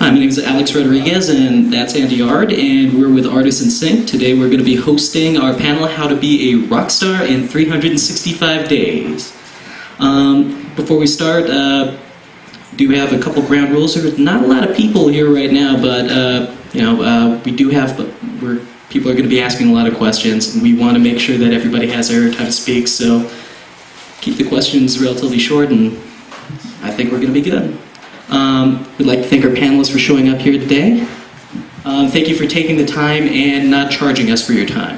Hi, my name is Alex Rodriguez, and that's Andy Ard, and we're with Artists in Sync. Today we're going to be hosting our panel, How to Be a Rock Star in 365 Days. Before we start, do have a couple ground rules. There's not a lot of people here right now, but we do have, people are going to be asking a lot of questions, and we want to make sure that everybody has their time to speak, so keep the questions relatively short, and I think we're going to be good. We'd like to thank our panelists for showing up here today. Thank you for taking the time and not charging us for your time.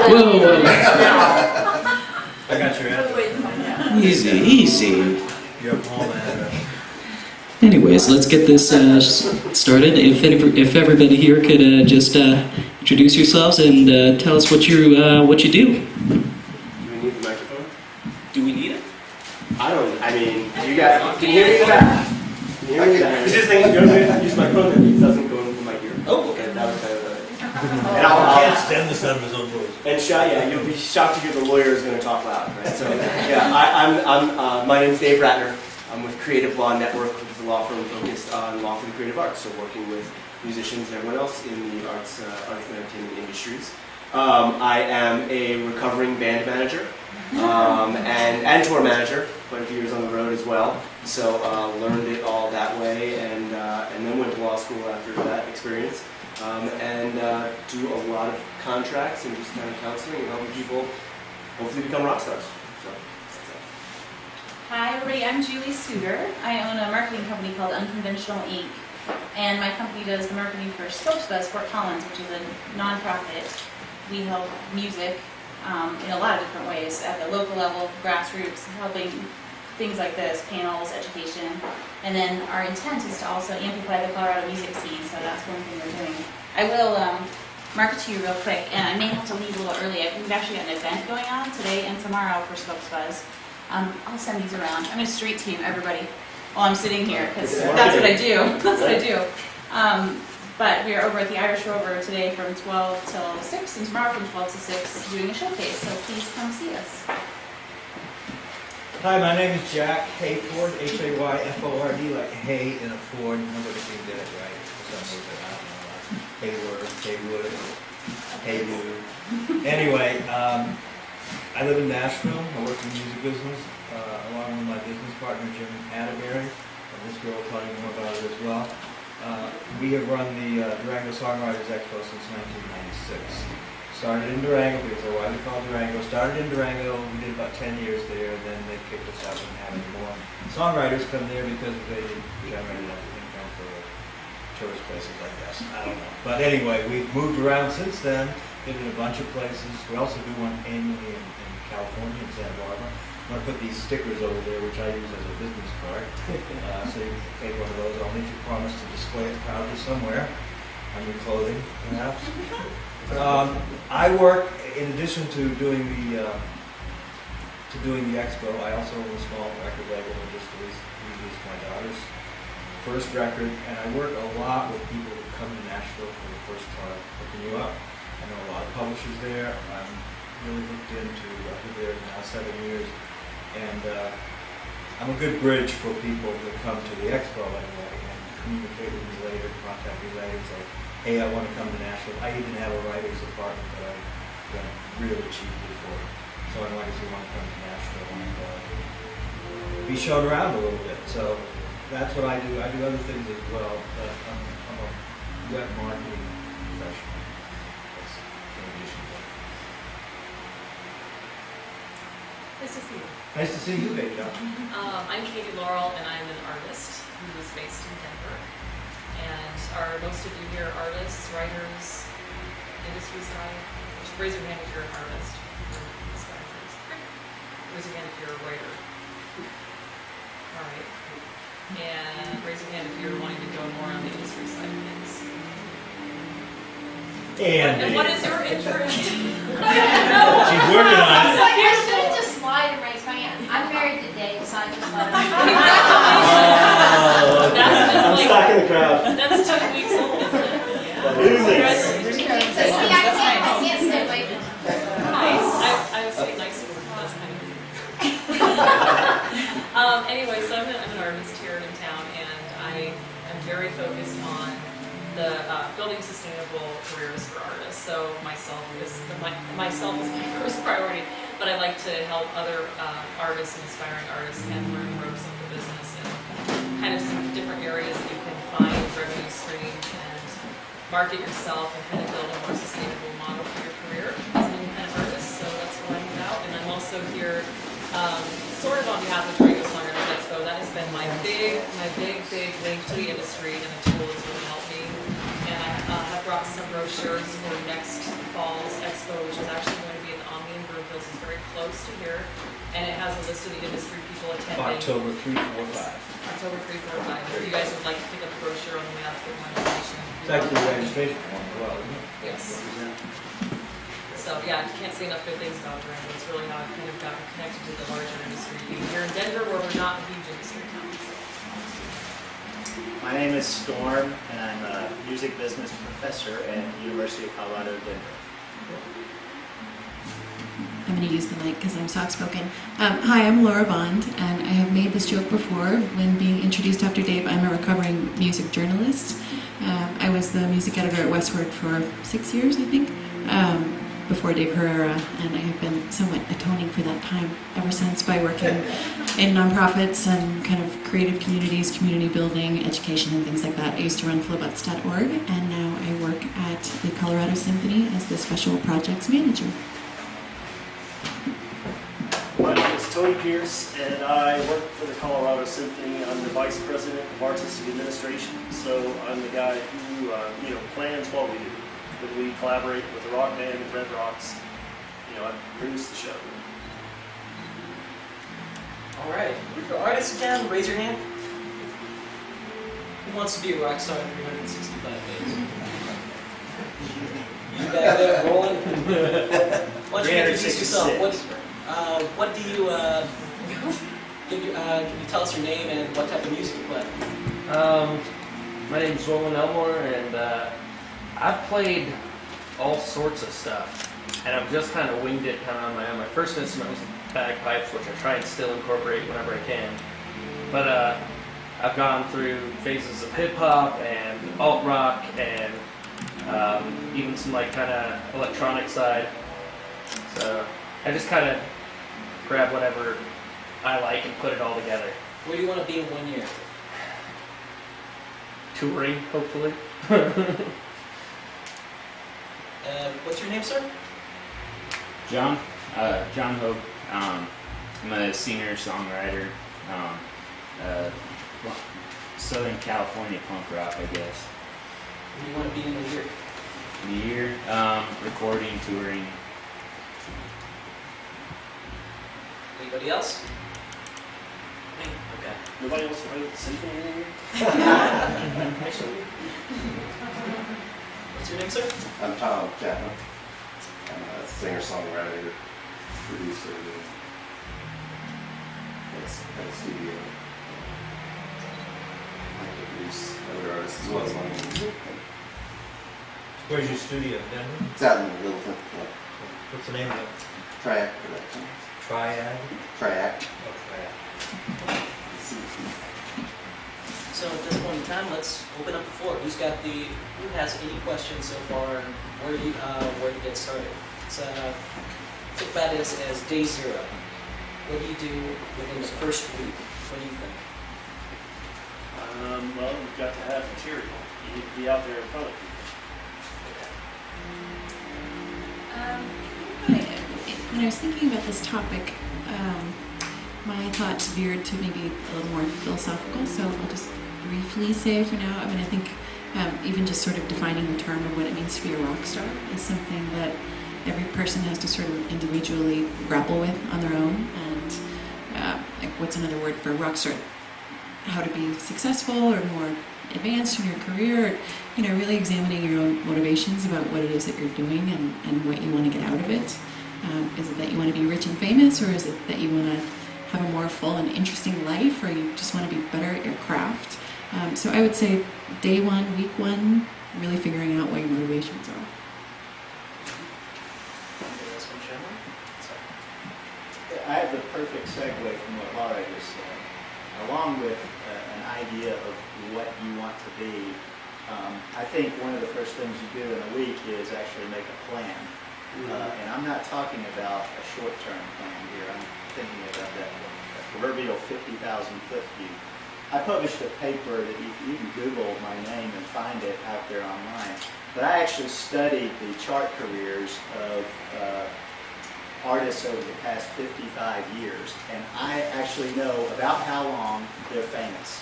Whoa. I got your answer. Easy. You're Paul, man. Anyways, let's get this started. If everybody here could just introduce yourselves and tell us what you do. Do we need the microphone? Do we need it? You guys can hear me in the back. Can you hear me in the back? It's just thing, you're going to use my phone and it doesn't go into my ear. Oh, okay. That was kind of it. And I can't stand the sound of his own voice. And you'll be shocked to hear the lawyer is going to talk loud, right? So, my name's Dave Ratner. I'm with Creative Law Network, which is a law firm focused on law for the creative arts, so working with musicians and everyone else in the arts and entertainment industries. I am a recovering band manager and tour manager, quite a few years on the road as well. So learned it all that way, and then went to law school after that experience, and do a lot of contracts and just kind of counseling and helping people hopefully become rock stars. Hi everybody, I'm Julie Sutter. I own a marketing company called Unconventional Inc. And my company does the marketing for SpokesBUZZ Fort Collins, which is a non-profit. We help music in a lot of different ways at the local level, grassroots, helping things like this, panels, education. And then our intent is to also amplify the Colorado music scene, so that's one thing we're doing. I will market to you real quick, and I may have to leave a little early. We've actually got an event going on today and tomorrow for SpokesBUZZ. I'll send these around. I'm going to street team everybody while I'm sitting here, because that's what I do. That's what I do. But we are over at the Irish Rover today from 12 till 6, and tomorrow from 12 to 6 doing a showcase, so please come see us. Hi, my name is Jack Hayford, Hayford, like hay in a Ford. Nobody can get it right. Haywood, Haywood. Anyway, I live in Nashville. I work in the music business, along with my business partner, Jim Atterbury. And this girl will tell you more about it as well. We have run the Durango Songwriters Expo since 1996. Started in Durango, because they're widely called Durango. Started in Durango, we did about 10 years there, and then they kicked us out and have any more. Songwriters come there because they generate enough income for tourist places like this. I don't know. But anyway, we've moved around since then, been in a bunch of places. We also do one annually in California, in Santa Barbara. I'm going to put these stickers over there, which I use as a business card. So you can take one of those. I'll need you to promise to display it proudly somewhere on your clothing, perhaps. I work, in addition to doing the expo, I also own a small record label and just released my daughter's first record. And I work a lot with people who come to Nashville for the first time, hooking you up. I know a lot of publishers there. I'm really hooked into, I've been there now 7 years. And I'm a good bridge for people that come to the expo anyway and communicate with me later, contact me later, say, hey, I want to come to Nashville. I even have a writer's apartment that I rent really cheaply for. So I writers who want to come to Nashville and be shown around a little bit. So that's what I do. I do other things as well, but I'm a web marketing professional. That's in addition to that. Nice to see you. Nice to see you, baby. I'm Katey Laurel, and I'm an artist who is based in Denver. And are most of you here artists, writers, industry side? Just raise your hand if you're an artist. Raise your hand if you're a writer. All right. And raise your hand if you're wanting to go more on the industry side of things. And what is your interest? She's working on it. I shouldn't just slide and raise my hand. I'm married to Dave, so I just let him. I'm stuck in the crowd. That's 2 weeks old, isn't it? Yeah. Congratulations. So see, I can't stay away from him. Nice. I was saying nice because that's kind of weird. Anyway, so I'm an artist. artist here in town, and I am very focused on the building sustainable careers for artists. So myself is my first priority, but I like to help other artists and aspiring artists and learn the ropes of the business and kind of some different areas that you can find revenue streams and market yourself and kind of build a more sustainable model for your career as an independent artist. So that's what I'm about, and I'm also here sort of on behalf of Durango Songwriters Expo. That has been my big link to the industry and a tool that's really helped me. And I have brought some brochures for next fall's Expo, which is actually going to be in the Omni in Broomfield. It's very close to here, and it has a list of the industry people attending. October 3, 4, 5. October 3, 4, 5. If you guys would like to pick up the brochure on the way out to get more information. It's actually the registration form as well, isn't it? Yes. So yeah, I can't say enough good things about Durango. It's really how I've kind of gotten connected to the larger industry. Even here in Denver, where we're not a huge industry town. My name is Storm, and I'm a music business professor at the University of Colorado, Denver. I'm going to use the mic because I'm soft-spoken. Hi, I'm Laura Bond, and I have made this joke before when being introduced after Dave. I'm a recovering music journalist. I was the music editor at Westward for 6 years, I think, before Dave Herrera, and I have been somewhat atoning for that time ever since by working in nonprofits and kind of creative communities, community building, education, and things like that. I used to run flowbutz.org, and now I work at the Colorado Symphony as the special projects manager. My name is Tony Pierce, and I work for the Colorado Symphony. I'm the Vice President of Artistic Administration, so I'm the guy who plans what we do. When we collaborate with the rock band and Red Rocks, I produce the show. All right, for artists again, raise your hand. Who wants to be a rock star in 365 days? You back there rolling? Why don't you introduce yourself? What do you can you tell us your name and what type of music you play? My name is Roland Elmore, and I've played all sorts of stuff, and I've just kind of winged it kind of on my own. My first instrument was bagpipes, which I try and still incorporate whenever I can. But I've gone through phases of hip hop and alt rock and even some like kind of electronic side. So I just kind of grab whatever I like and put it all together. Where do you want to be in 1 year? Touring, hopefully. What's your name, sir? John Hope. I'm a singer-songwriter. Southern California punk rock, I guess. Where do you want to be in a year? In a year, recording, touring. Anybody else? Okay. Nobody else heard of the symphony anymore? What's your name, sir? I'm Tom Chapman. I'm a singer-songwriter, producer, at a studio. I produce other artists as well as my own music. Where's your studio, Denver? It's out in Littleton. What's the name of it? Triac Productions. Triad? Triac. Oh, Triad. So at this point in time, let's open up the floor. Who has any questions so far, and where to get started? So think about this as day zero. What do you do within the first week? What do you think? Well, you've got to have material. You need to be out there in front of people. When I was thinking about this topic, my thoughts veered to maybe a little more philosophical, so I'll just briefly say for now. I think even just sort of defining the term of what it means to be a rock star is something that every person has to sort of individually grapple with on their own. And what's another word for a rock star? How to be successful or more advanced in your career, really examining your own motivations about what it is that you're doing and what you want to get out of it. Is it that you want to be rich and famous, or is it that you want to have a more full and interesting life, or you just want to be better at your craft? So I would say day one, week one, really figuring out what your motivations are. I have the perfect segue from what Laura just said. Along with idea of what you want to be, I think one of the first things you do in a week is actually make a plan. And I'm not talking about a short-term plan here. I'm thinking about that proverbial 50,000-foot view. I published a paper that you can Google my name and find it out there online. But I actually studied the chart careers of artists over the past 55 years, and I actually know about how long they're famous.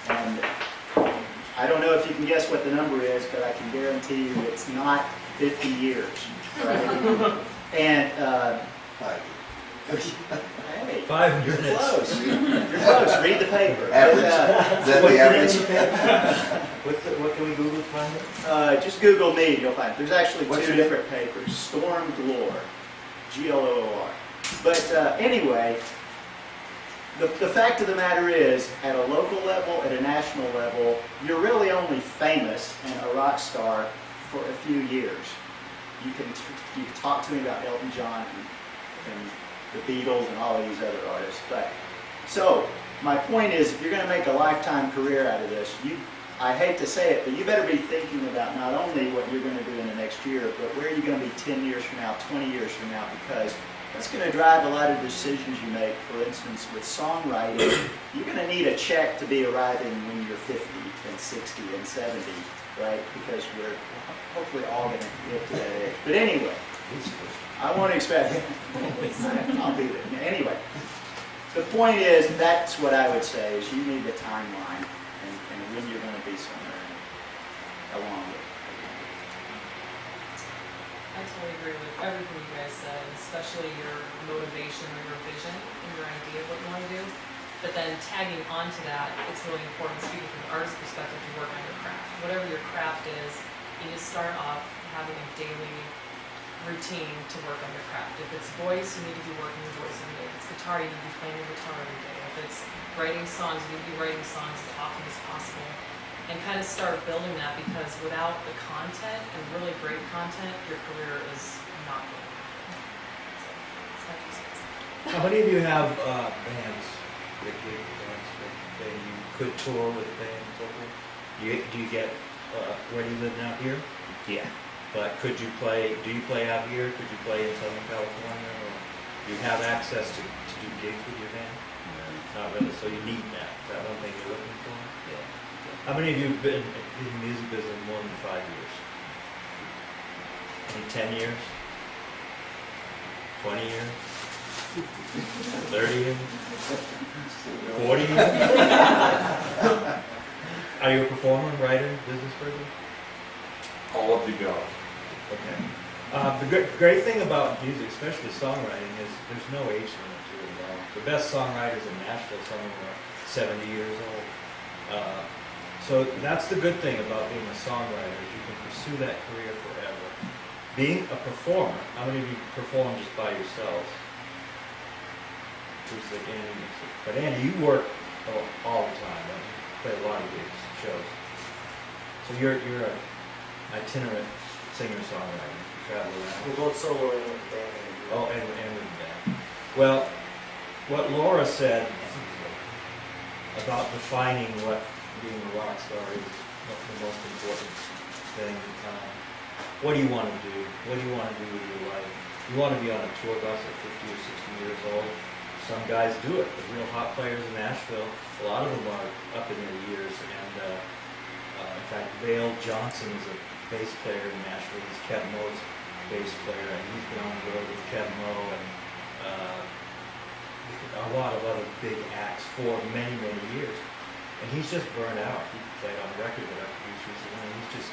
And I don't know if you can guess what the number is, but I can guarantee you it's not 50 years. Right? And hey, 5 you're minutes. close. You're close. Read the paper. Average. Is that the average? What can we Google to find it? Just Google me, you'll find it. There's actually What's two your name? different papers. Storm Gloor. G-L-O-O-R. But anyway, the fact of the matter is, at a local level, at a national level, you're really only famous and a rock star for a few years. You can talk to me about Elton John and the Beatles and all of these other artists. But so my point is, if you're going to make a lifetime career out of this, I hate to say it, but you better be thinking about not only what you're going to do in the next year, but where you're going to be 10 years from now, 20 years from now, because that's going to drive a lot of decisions you make. For instance, with songwriting, you're going to need a check to be arriving when you're 50 and 60 and 70, right? Because we're hopefully all going to live to that age. But anyway, I won't expect I'll be there. Anyway, the point is, that's what I would say, is you need the timeline and when you're going to be somewhere along it. I totally agree with everything you guys said, especially your motivation or your vision and your idea of what you want to do. But then tagging onto that, it's really important, speaking from an artist's perspective, to work on your craft. Whatever your craft is, you need to start off having a daily routine to work on your craft. If it's voice, you need to be working your voice every day. If it's guitar, you need to be playing your guitar every day. If it's writing songs, you need to be writing songs as often as possible. And kind of start building that, because without the content, and really great content, your career is not going to happen. So, it's not just How many of you have bands that you could tour with a band and so forth? Do you get, where do you live now, here? Yeah. But could you play, do you play out here? Could you play in Southern California? Or do you have access to do gigs with your band? Not really, so you need that. Is that one thing you're looking for? Yeah. How many of you have been in the music business more than 5 years? Any 10 years? 20 years? 30 years? 40 years? Are you a performer, writer, business person? All of the above. Okay. The great thing about music, especially songwriting, is there's no age limit to it at all. The best songwriters in Nashville, some of them are 70 years old. So that's the good thing about being a songwriter, is you can pursue that career forever. Being a performer, how many of you perform just by yourselves? Who's like Andy? But Andy, you work all the time, right? You play a lot of gigs, shows. So you're an itinerant singer-songwriter. You travel around. We're both soloing with the band. Oh, and with the band. Well, what Laura said about defining what being a rock star is the most important thing. What do you want to do? What do you want to do with your life? You want to be on a tour bus at 50 or 60 years old. Some guys do it. The real hot players in Nashville, a lot of them are up in their years. And in fact, Vale Johnson is a bass player in Nashville. He's Kev Moe's bass player, and he's been on the road with Kev Moe and a lot of other big acts for many, many years. And he's just burned out. He played on record with our producers, and he's just,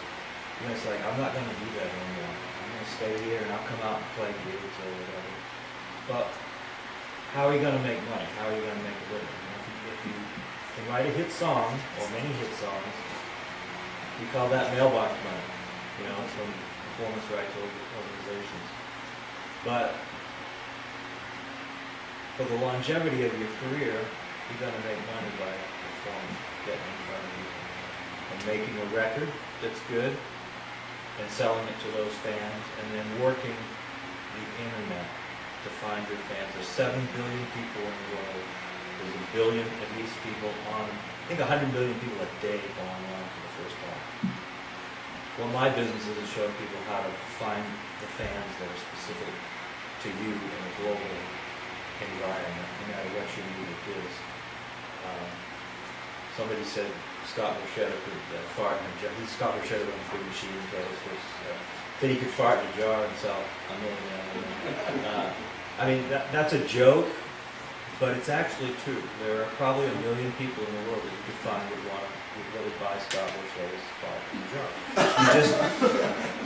it's like, I'm not going to do that anymore. I'm going to stay here, and I'll come out and play gigs or whatever. But how are you going to make money? How are you going to make a living? If you can write a hit song, or many hit songs, we call that mailbox money, from performance rights organizations. But for the longevity of your career, you're going to make money by performing, getting in front of people, and making a record that's good, and selling it to those fans, and then working the internet to find your fans. There's 7 billion people in the world. there's a billion at least people on, I think 100 million people a day go online for the first time. Well, my business is showing people how to find the fans that are specific to you in a global environment, no matter what your music is. Somebody said Scott Borchetta could fart in a jar. Scott Borchetta runs Big Machine, that he could fart in a jar and sell a million. I mean, that's a joke, but it's actually true. There are probably 1 million people in the world that you could find would really buy Scott Borchetta's fart in a jar.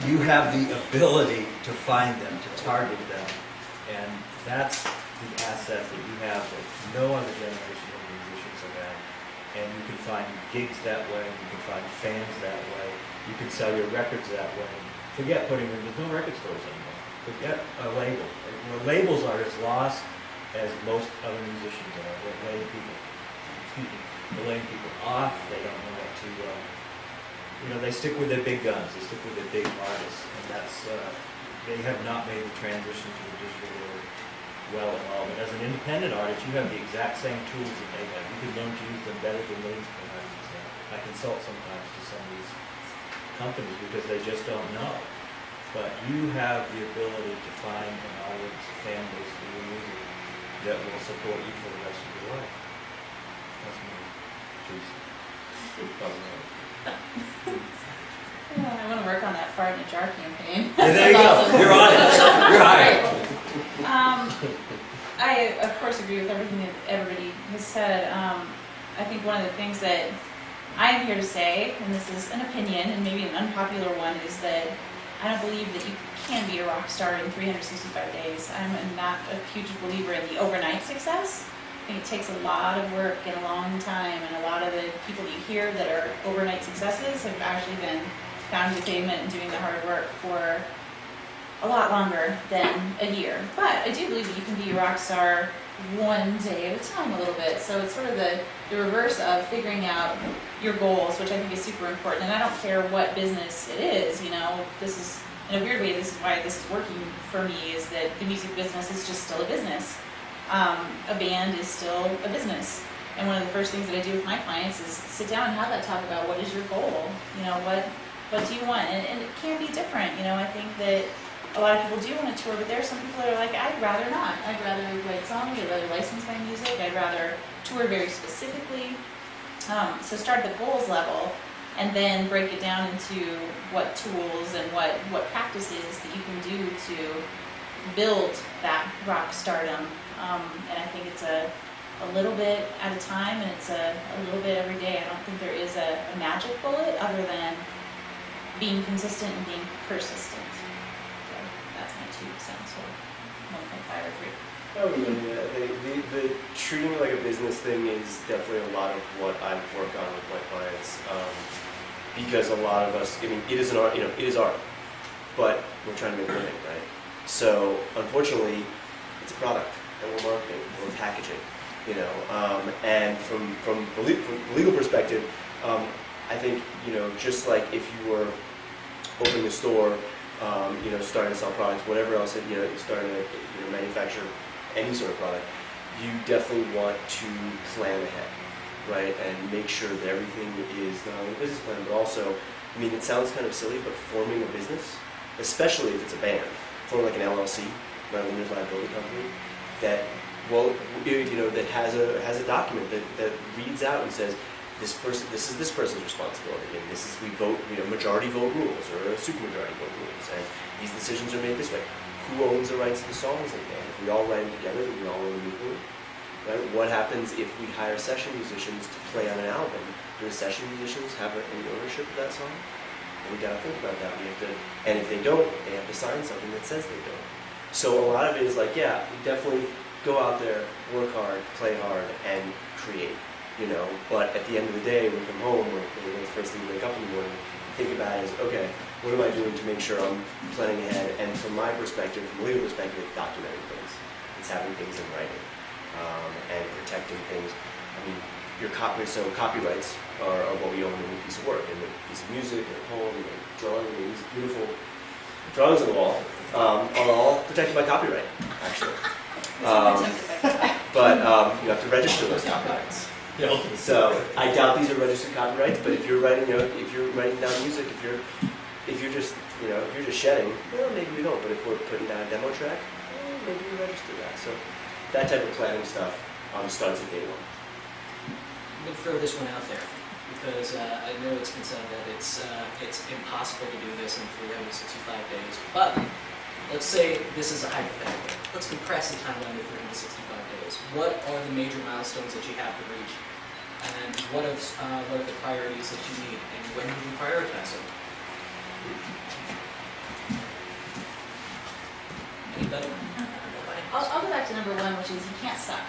You have the ability to find them, to target them, and that's the asset that you have that no other generation of musicians have had. And you can find gigs that way, you can find fans that way, you can sell your records that way. Forget putting them, there's no record stores anymore. Forget a label. Labels are as lost as most other musicians are. They're laying people off, they don't know what to, they stick with their big guns, they stick with their big artists, and that's, they have not made the transition to the digital world well at all. But as an independent artist, you have the exact same tools that they have. You can learn to use them better than they have. I consult sometimes to some of these companies because they just don't know. But you have the ability to find an audience, a fan base for your music that will support you for the rest of your life. That's my truth. Yeah, I want to work on that fart in a jar campaign. Yeah, there you go. You're on it. You're hired. I, of course, agree with everything that everybody has said. I think one of the things that I am here to say, and this is an opinion and maybe an unpopular one, is that I don't believe that you can be a rock star in 365 days. I'm not a huge believer in the overnight success. I think it takes a lot of work and a long time, and a lot of the people you hear that are overnight successes have actually been pounding the pavement and doing the hard work for a lot longer than a year. But I do believe that you can be a rock star one day at a time a little bit. So it's sort of the reverse of figuring out your goals, which I think is super important. And I don't care what business it is, this is, in a weird way, this is why this is working for me, is that the music business is just still a business. A band is still a business. And one of the first things that I do with my clients is sit down and have that talk about what is your goal? What do you want? And it can be different. I think that a lot of people do want to tour, but there are some people that are like, I'd rather not. I'd rather write songs, I'd rather license my music, I'd rather tour very specifically. So start at the goals level and then break it down into what tools and what practices that you can do to build that rock stardom. And I think it's a little bit at a time, and it's a little bit every day. I don't think there is a magic bullet other than being consistent and being persistent. So that's my 2 cents, or 1.5 or 3. Oh, yeah. The treating it like a business thing is definitely a lot of what I work on with my clients. Because a lot of us, it is an art, it is art, but we're trying to make a living, right? So unfortunately, it's a product that we're marketing, we're packaging, and from the legal perspective, I think, just like if you were opening a store, starting to sell products, whatever else, starting to manufacture any sort of product, you definitely want to plan ahead, right? And make sure that everything is not only a business plan, but also, it sounds kind of silly, but forming a business, especially if it's a band, forming like an LLC, a limited liability company, that that has a document that reads out and says, this is this person's responsibility, and this is we vote, majority vote rules or supermajority vote rules, and these decisions are made this way. Who owns the rights to the songs in the band? If we all write them together, do we all own them equally? Right? What happens if we hire session musicians to play on an album? Do the session musicians have any ownership of that song? And we gotta think about that. And if they don't, they have to sign something that says they don't. So a lot of it is like, yeah, you definitely go out there, work hard, play hard, and create. But at the end of the day, when you come home, or the first thing you wake up in the morning, think about it as, okay, what am I doing to make sure I'm planning ahead? And from my perspective, from a legal perspective, it's documenting things. It's having things in writing, and protecting things. Copyrights are what we own in a piece of work, in a piece of music, in a poem, in a drawing, in these beautiful drawings on the wall, are all protected by copyright, actually. but you have to register those copyrights. So I doubt these are registered copyrights, but if you're writing, if you're writing down music, if you're just, if you're just shedding, well, maybe we don't. But if we're putting down a demo track, well, maybe we register that. So that type of planning stuff starts at day one. I'm going to throw this one out there because I know it's been said that it's impossible to do this in 365 days. But let's say this is a hypothetical. Let's compress the timeline to 365 days. What are the major milestones that you have to reach? And what are the priorities that you need? And when would you prioritize them? Anybody? I'll go back to number one, which is you can't suck.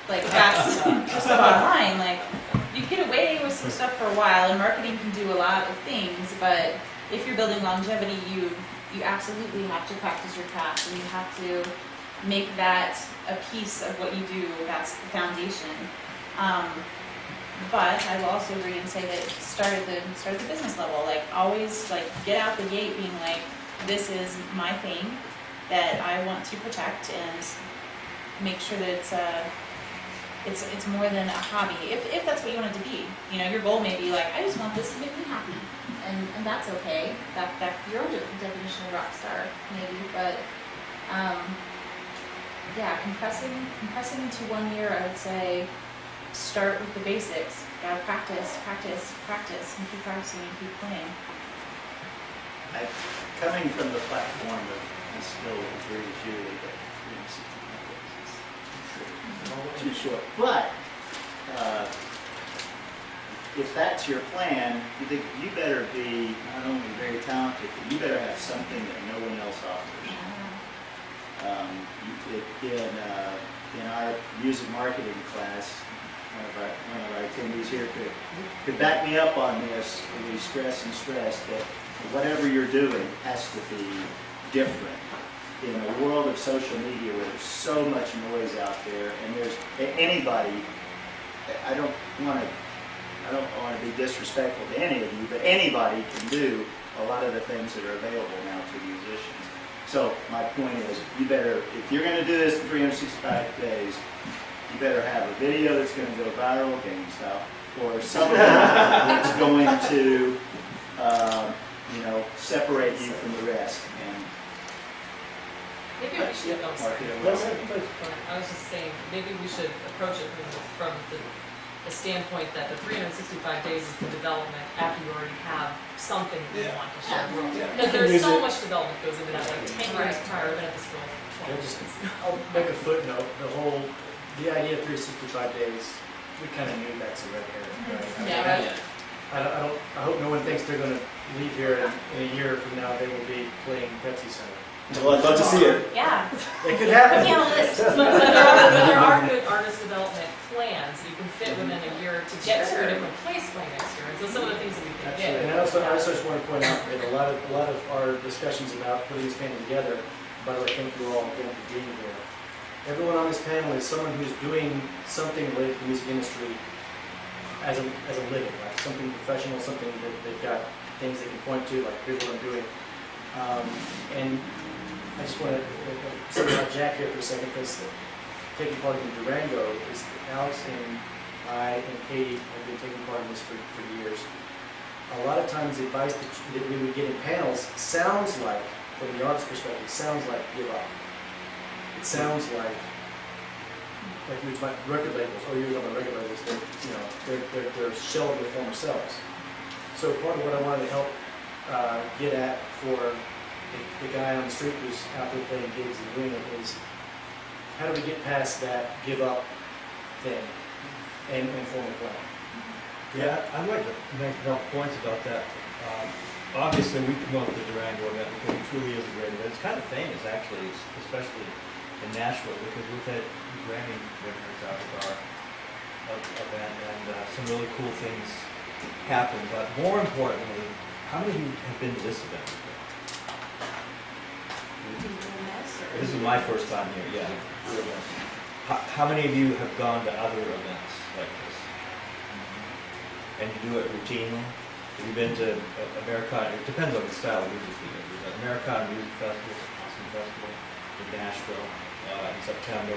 Like, that's just the bottom line. Like, you can get away with some stuff for a while, and marketing can do a lot of things, but if you're building longevity, you absolutely have to practice your craft, and you have to make that a piece of what you do. That's the foundation. But I will also agree and say that start at the business level. Like, always, like, get out the gate being like, this is my thing that I want to protect, and make sure that it's more than a hobby. If that's what you want it to be, your goal may be like, I just want this to make me happy, and that's okay. That your own definition of rock star maybe, but yeah, compressing into 1 year, I would say start with the basics. Gotta practice, and keep practicing and keep playing. Coming from the platform of I still agree with you that 365 days is too short. But if that's your plan, you better be not only very talented, but you better have something that no one else offers. In our music marketing class, one of our attendees here could back me up on this. We stress that whatever you're doing has to be different. In a world of social media where there's so much noise out there, and there's anybody, I don't want to be disrespectful to any of you, but anybody can do a lot of the things that are available now to musicians. So my point is, you better, if you're going to do this in 365 days, you better have a video that's going to go viral, game style, or something that's going to, separate you from the rest. And maybe we should, I was just saying, maybe we should approach it from the standpoint that the 365 days is the development after you already have something you want to share. Because there's so much development goes into that, like 10 years prior, I've been at this school 20 I'll make a footnote. The idea of 365 days, we kind of knew that's a red herring. Right? I hope no one thinks they're going to leave here in a year from now. They will be playing Pepsi Center. Well, I'd love to see it. Yeah. It could happen. There are good artist development plans you can fit within a year to get to a different place by next year. And so some of the things that we can get. And I also just want to point out that a lot of our discussions about putting this panel together, by the way, thank you all again for being here. Everyone on this panel is someone who's doing something related to the music industry as a living, like something professional, something that they've got things they can point to, like here's what I'm doing. And I just want to say about Jack here for a second, because taking part in Durango is Alex and I and Katey have been taking part in this for years. A lot of times the advice that we would get in panels sounds like, from the artist perspective, sounds like give up. It sounds like you were talking about record labels, or you were talking about record labels, they're shell of their former selves. So part of what I wanted to help get at for the guy on the street who's out there playing gigs and doing it is, how do we get past that give up thing and form a plan? Yeah, I'd like to make a couple points about that. Obviously, we promote the Durango event because it truly is a great event. It's kind of famous, actually, especially in Nashville, because we've had Grammy winners out of our event, and some really cool things happen. But more importantly, how many of you have been to this event? This is my first time here, yeah. How many of you have gone to other events like this? And you do it routinely? Have you been to Americana? It depends on the style of music you do. Americana Music Festival, awesome festival in Nashville in September.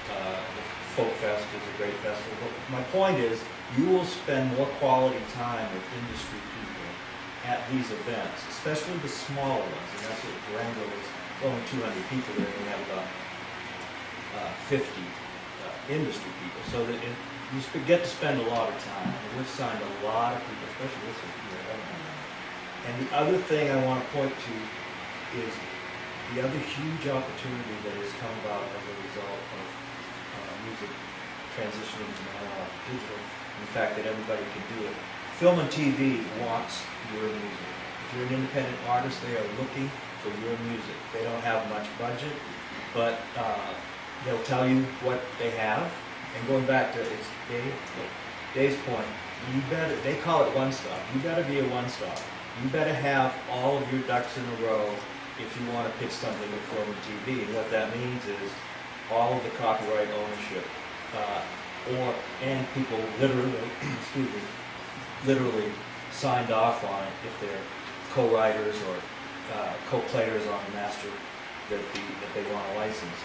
The Folk Fest is a great festival. But my point is, you will spend more quality time with industry people at these events, especially the smaller ones. And that's what Durango is. It's only 200 people there, and we have about 50 industry people. So that you get to spend a lot of time. And we've signed a lot of people, especially this year. And the other thing I want to point to is the other huge opportunity that has come about as a result of music transitioning from analog to digital, and the fact that everybody can do it. Film and TV wants your music. If you're an independent artist, they are looking for your music. They don't have much budget, but they'll tell you what they have. And going back to Dave's point, they call it one-stop. You better be a one-stop. You better have all of your ducks in a row if you want to pitch something with film and TV. And what that means is all of the copyright ownership, and people literally signed off on it if they're co-writers or co-players on the master that they want to license.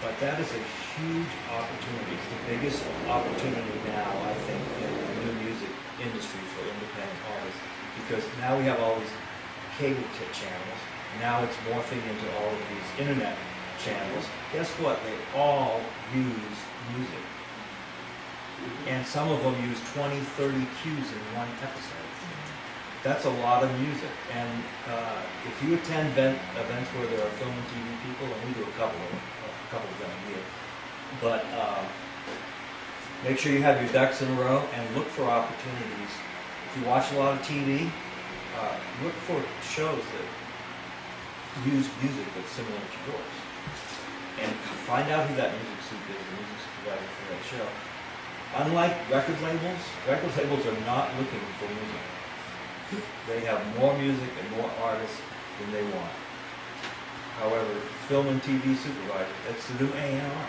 But that is a huge opportunity. It's the biggest opportunity now, I think, in the new music industry for independent artists, because now we have all these cable channels. Now it's morphing into all of these internet channels. Guess what? They all use music. And some of them use 20, 30 cues in one episode. That's a lot of music. And if you attend events where there are film and TV people, and we do a couple of them here, but make sure you have your ducks in a row and look for opportunities. If you watch a lot of TV, look for shows that use music that's similar to yours. And find out who that music soup is, the music supervisor for that show. Unlike record labels are not looking for music. They have more music and more artists than they want. However, film and TV supervisor, that's the new A&R.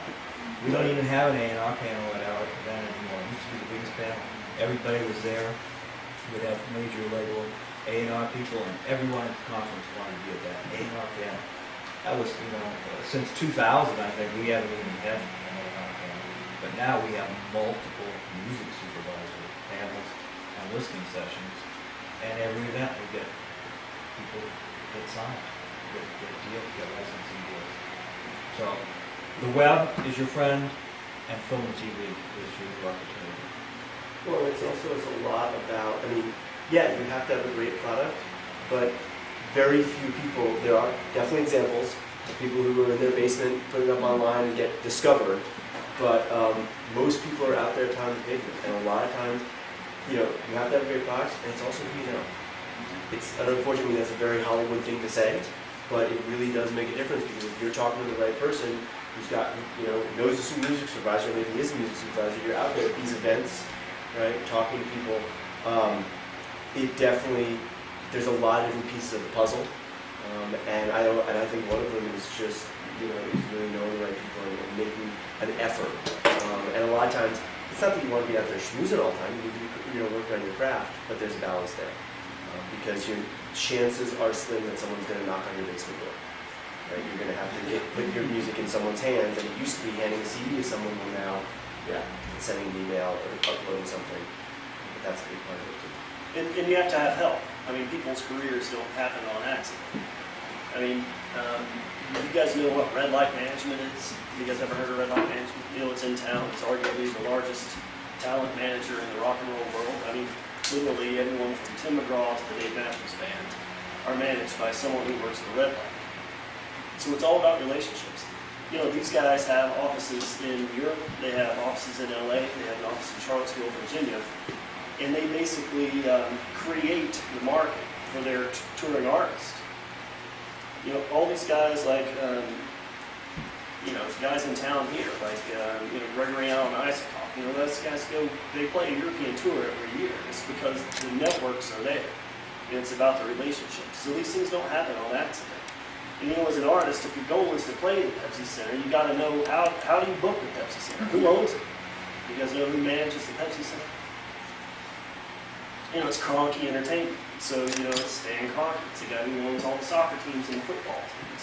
We don't even have an A&R panel at our event anymore. It used to be the biggest panel. Everybody was there. We'd have major label A&R people, and everyone at the conference wanted to be at that A&R panel. That was, since 2000, I think, we haven't even had an A&R panel. But now we have multiple music supervisor panels and listening sessions. And every event we get people get signed, get deals, get licensing deals. So the web is your friend, and film and TV is your opportunity. Well, it's also a lot about, yeah, you have to have a great product, but very few people, there are definitely examples of people who are in their basement, put it up online and get discovered, but most people are out there pounding the pavement, and a lot of times, you have to have a great product, and it's also who you know. Unfortunately, that's a very Hollywood thing to say, but it really does make a difference, because if you're talking to the right person who's got, knows the music supervisor, maybe is a music supervisor, you're out there at these events, right, talking to people, it definitely, there's a lot of different pieces of the puzzle, and I think one of them is just, is really knowing the right people and making an effort, and a lot of times, it's not that you want to be out there schmoozing all the time, you need to work on your craft, but there's a balance there. Because your chances are slim that someone's going to knock on your basement door. Right? You're going to have to put your music in someone's hands, and it used to be handing a CD to someone, will now, sending an email or uploading something. But that's a big part of it too. And you have to have help. People's careers don't happen on accident. You guys know what red light management is? Have you guys ever heard of red light management? It's in town. It's arguably the largest talent manager in the rock and roll world. Literally everyone from Tim McGraw to the Dave Matthews Band are managed by someone who works for red light. So it's all about relationships. These guys have offices in Europe, they have offices in LA, they have an office in Charlottesville, Virginia, and they basically create the market for their touring artists. All these guys like, guys in town here, like, Gregory Allen Isaacoff, those guys they play a European tour every year. It's because the networks are there. And it's about the relationships. So these things don't happen on accident. And as an artist, if your goal is to play the Pepsi Center, you got to know how do you book the Pepsi Center? Who owns it? You guys know who manages the Pepsi Center? It's Kroenke Entertainment. So, it's Stan Kroenke. It's the guy who owns all the soccer teams and football teams,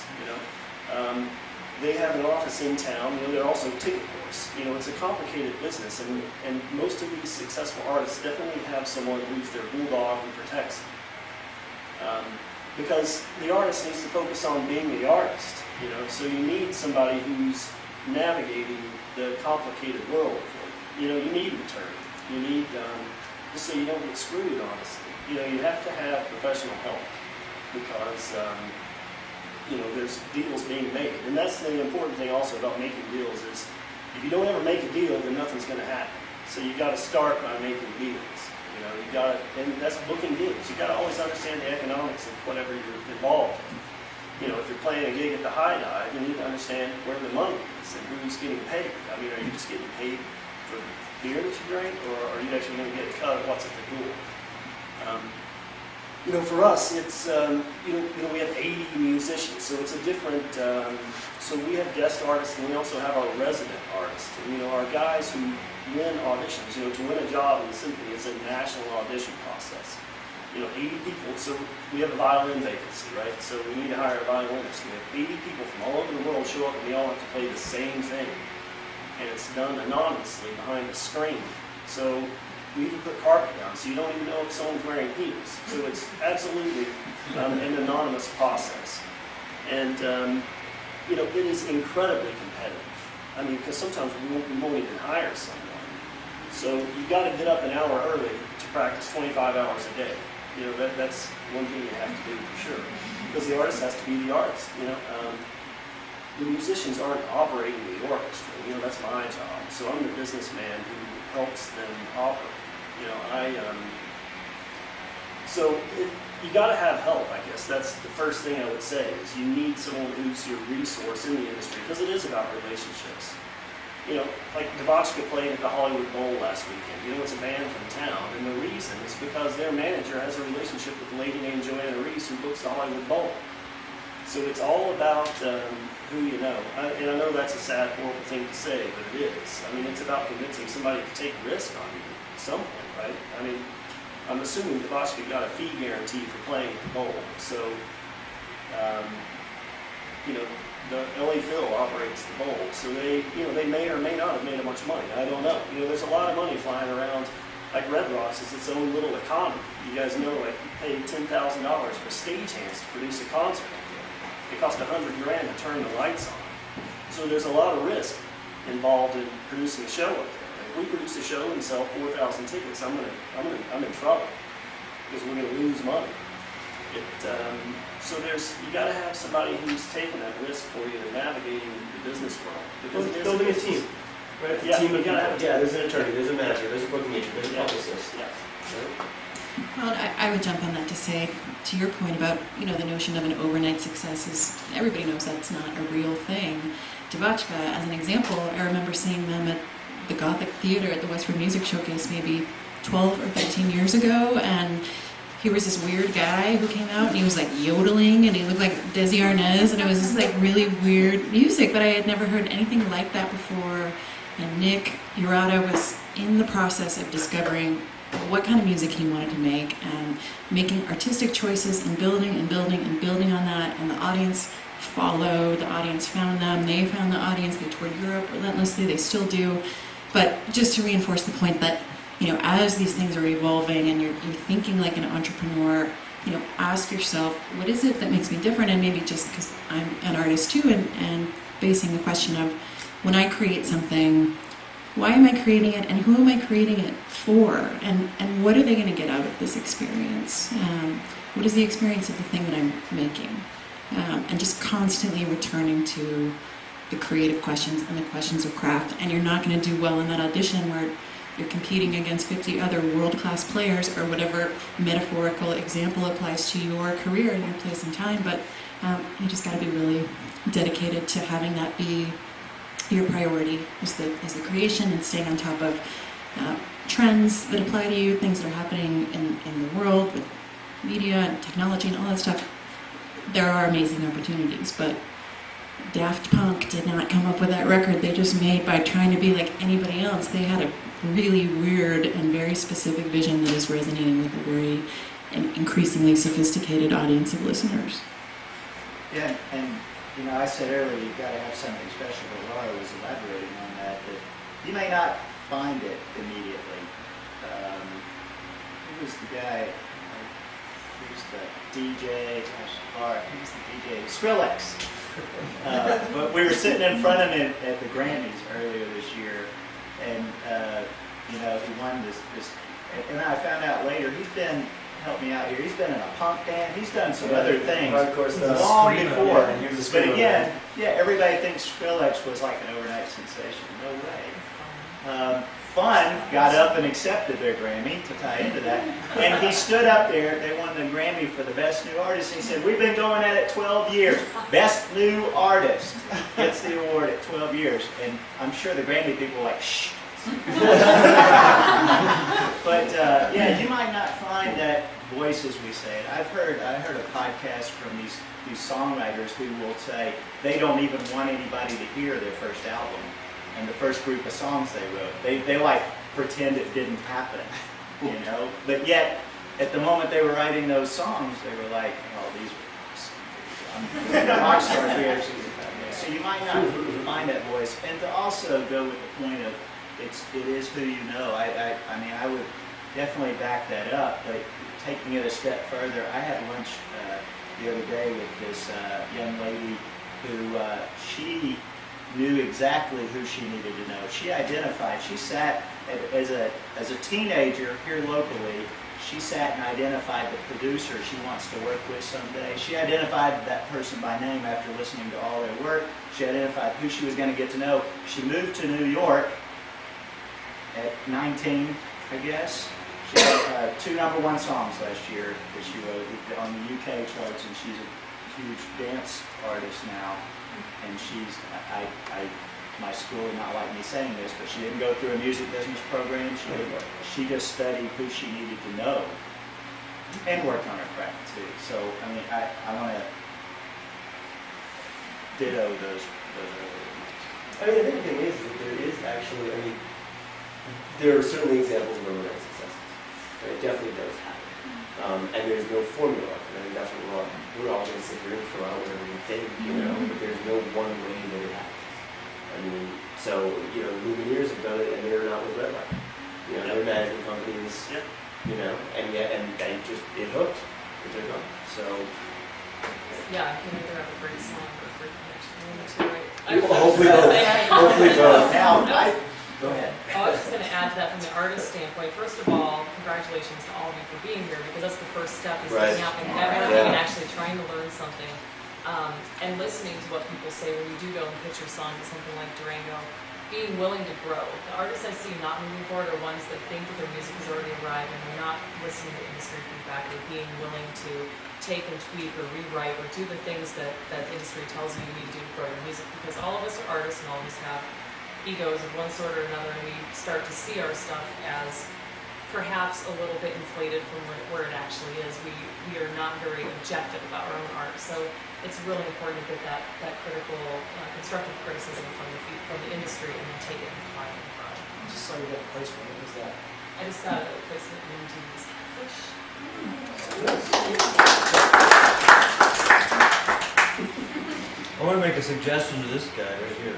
they have an office in town. You know, they're also ticket horse. You know, it's a complicated business, and most of these successful artists definitely have someone who's their bulldog who protects them. Because the artist needs to focus on being the artist, you know, so you need somebody who's navigating the complicated world for you. You know, you need an attorney. You need, just so you don't get screwed, honestly. You know, you have to have professional help because, you know, there's deals being made. And that's the important thing also about making deals is if you don't ever make a deal, then nothing's going to happen. So you got to start by making deals. You know, you got to, and that's booking deals. You got to always understand the economics of whatever you're involved in. You know, if you're playing a gig at the High Dive, you need to understand where the money is and who's getting paid. I mean, are you just getting paid for the beer that you drink, or are you actually going to get a cut of what's at the door? You know, for us, it's, you know, we have 80 musicians, so it's a different, so we have guest artists and we also have our resident artists. And, you know, our guys who win auditions, you know, to win a job in the symphony, it's a national audition process. You know, 80 people, so we have a violin vacancy, right? So we need to hire a violinist. We have 80 people from all over the world show up and we all have to play the same thing. And it's done anonymously behind a screen. So we even put carpet down, so you don't even know if someone's wearing heels. So it's absolutely an anonymous process. And, you know, it is incredibly competitive. I mean, because sometimes we won't even hire someone. So you got to get up an hour early to practice 25 hours a day. You know, that's one thing you have to do for sure. Because the artist has to be the artist, you know. The musicians aren't operating the orchestra. You know, that's my job. So I'm the businessman who helps them operate. You know, you got to have help, I guess. That's the first thing I would say, is you need someone who's your resource in the industry, because it is about relationships. You know, like Devotchka played at the Hollywood Bowl last weekend. You know, it's a band from town, and the reason is because their manager has a relationship with a lady named Joanna Reese who books the Hollywood Bowl. So it's all about who you know. And I know that's a sad, horrible thing to say, but it is. I mean, it's about convincing somebody to take risk on you at some point, right? I mean, I'm assuming Devotchka got a fee guarantee for playing at the Bowl. So, you know, the LA Phil operates the Bowl. So they, you know, they may or may not have made a bunch of money. I don't know. You know, there's a lot of money flying around. Like Red Rocks is its own little economy. You guys know, like, you pay $10,000 for stagehands to produce a concert. It costs $100 grand to turn the lights on. So there's a lot of risk involved in producing a show up there. If we produce a show and sell 4,000 tickets, I'm in trouble because we're going to lose money. So you got to have somebody who's taking that risk for you and navigating the business world. Because building a team, right? Yeah, team of you gotta people. Yeah, there's an attorney, there's a manager, there's a booking agent, there's a publicist. Yeah. Right? Well, I would jump on that to say, to your point about, you know, the notion of an overnight success is, everybody knows that's not a real thing. Devotchka, as an example, I remember seeing them at the Gothic Theater at the Westford Music Showcase maybe 12 or 13 years ago, and he was this weird guy who came out and he was like yodeling and he looked like Desi Arnaz, and it was just like really weird music, but I had never heard anything like that before. And Nick Urata was in the process of discovering what kind of music he wanted to make and making artistic choices and building and building and building on that, and the audience followed, the audience found them, they found the audience, they toured Europe relentlessly, they still do. But just to reinforce the point that, you know, as these things are evolving and you're thinking like an entrepreneur, you know, ask yourself, what is it that makes me different? And maybe just because I'm an artist too, and facing the question of, when I create something, why am I creating it and who am I creating it for? And what are they going to get out of this experience? What is the experience of the thing that I'm making? And just constantly returning to the creative questions and the questions of craft. And you're not going to do well in that audition where you're competing against 50 other world-class players, or whatever metaphorical example applies to your career and your place in time. But you just got to be really dedicated to having that be your priority, is the creation and staying on top of trends that apply to you, things that are happening in the world with media and technology and all that stuff. There are amazing opportunities, but Daft Punk did not come up with that record they just made by trying to be like anybody else. They had a really weird and very specific vision that is resonating with a very increasingly sophisticated audience of listeners. Yeah, and you know, I said earlier, you've got to have something special, but Laura was elaborating on that, that you may not find it immediately. Who was the guy? Who's the DJ? Gosh, Laura, who's the DJ? Skrillex. But we were sitting in front of him at the Grammys earlier this year, and you know, he won this. And I found out later he's been, help me out here, he's been in a punk band, he's done some other things long before. But again, yeah, everybody thinks Skrillex was like an overnight sensation. No way. Fun got up and accepted their Grammy, to tie into that, and he stood up there. They won the Grammy for the Best New Artist. And he said, "We've been going at it 12 years. Best New Artist gets the award at 12 years." And I'm sure the Grammy people were like, "Shh." But yeah, you might not find that voice, as we say it. I heard a podcast from these songwriters who will say they don't even want anybody to hear their first album and the first group of songs they wrote. They like pretend it didn't happen, you know. But yet, at the moment they were writing those songs, they were like, "Oh, these are I'm a rock star here." So you might not find that voice, and to also go with the point of it is who you know. I mean, I would definitely back that up, but taking it a step further, I had lunch the other day with this young lady who she knew exactly who she needed to know. She identified, she sat as a teenager here locally, she sat and identified the producer she wants to work with someday. She identified that person by name after listening to all their work. She identified who she was going to get to know. She moved to New York at 19, I guess. She had 2 #1 songs last year that she wrote on the UK charts, and she's a huge dance artist now. And she's, my school would not like me saying this, but she didn't go through a music business program. She just studied who she needed to know and worked on her craft too. So, I mean, I want to ditto those earlier ones. I mean, I think the thing is that there is actually, I mean, there are certainly examples of overnight successes. It definitely does happen. And there's no formula. I mean, that's what we're all going to sit here and throw out whatever we think, you know, but there's no one way that it happens. I mean, so, you know, Lumineers have done it, and they're not with Red Light. You know, they're management companies, you know, and yet, and they just, it hooked. It took off. So, Yeah, I can either have a great song or a great connection. One of the two, right? hopefully both. Hopefully both. Now, go ahead. I was just going to add to that from the artist standpoint. First of all, congratulations to all of you for being here, because that's the first step, is getting out and networking and actually trying to learn something. And listening to what people say when you do go and pitch your song to something like Durango, being willing to grow. The artists I see not moving forward are ones that think that their music has already arrived and they're not listening to industry feedback, or being willing to take and tweak or rewrite or do the things that the industry tells you need to do to grow your music. Because all of us are artists and all of us have egos of one sort or another, and we start to see our stuff as perhaps a little bit inflated from where it actually is. We are not very objective about our own art. So it's really important to get that critical, constructive criticism from the industry, and then take it and apply it in the project. I just saw you got a placement. What was that? I just got a placement in MTV's Fish. I want to make a suggestion to this guy right here,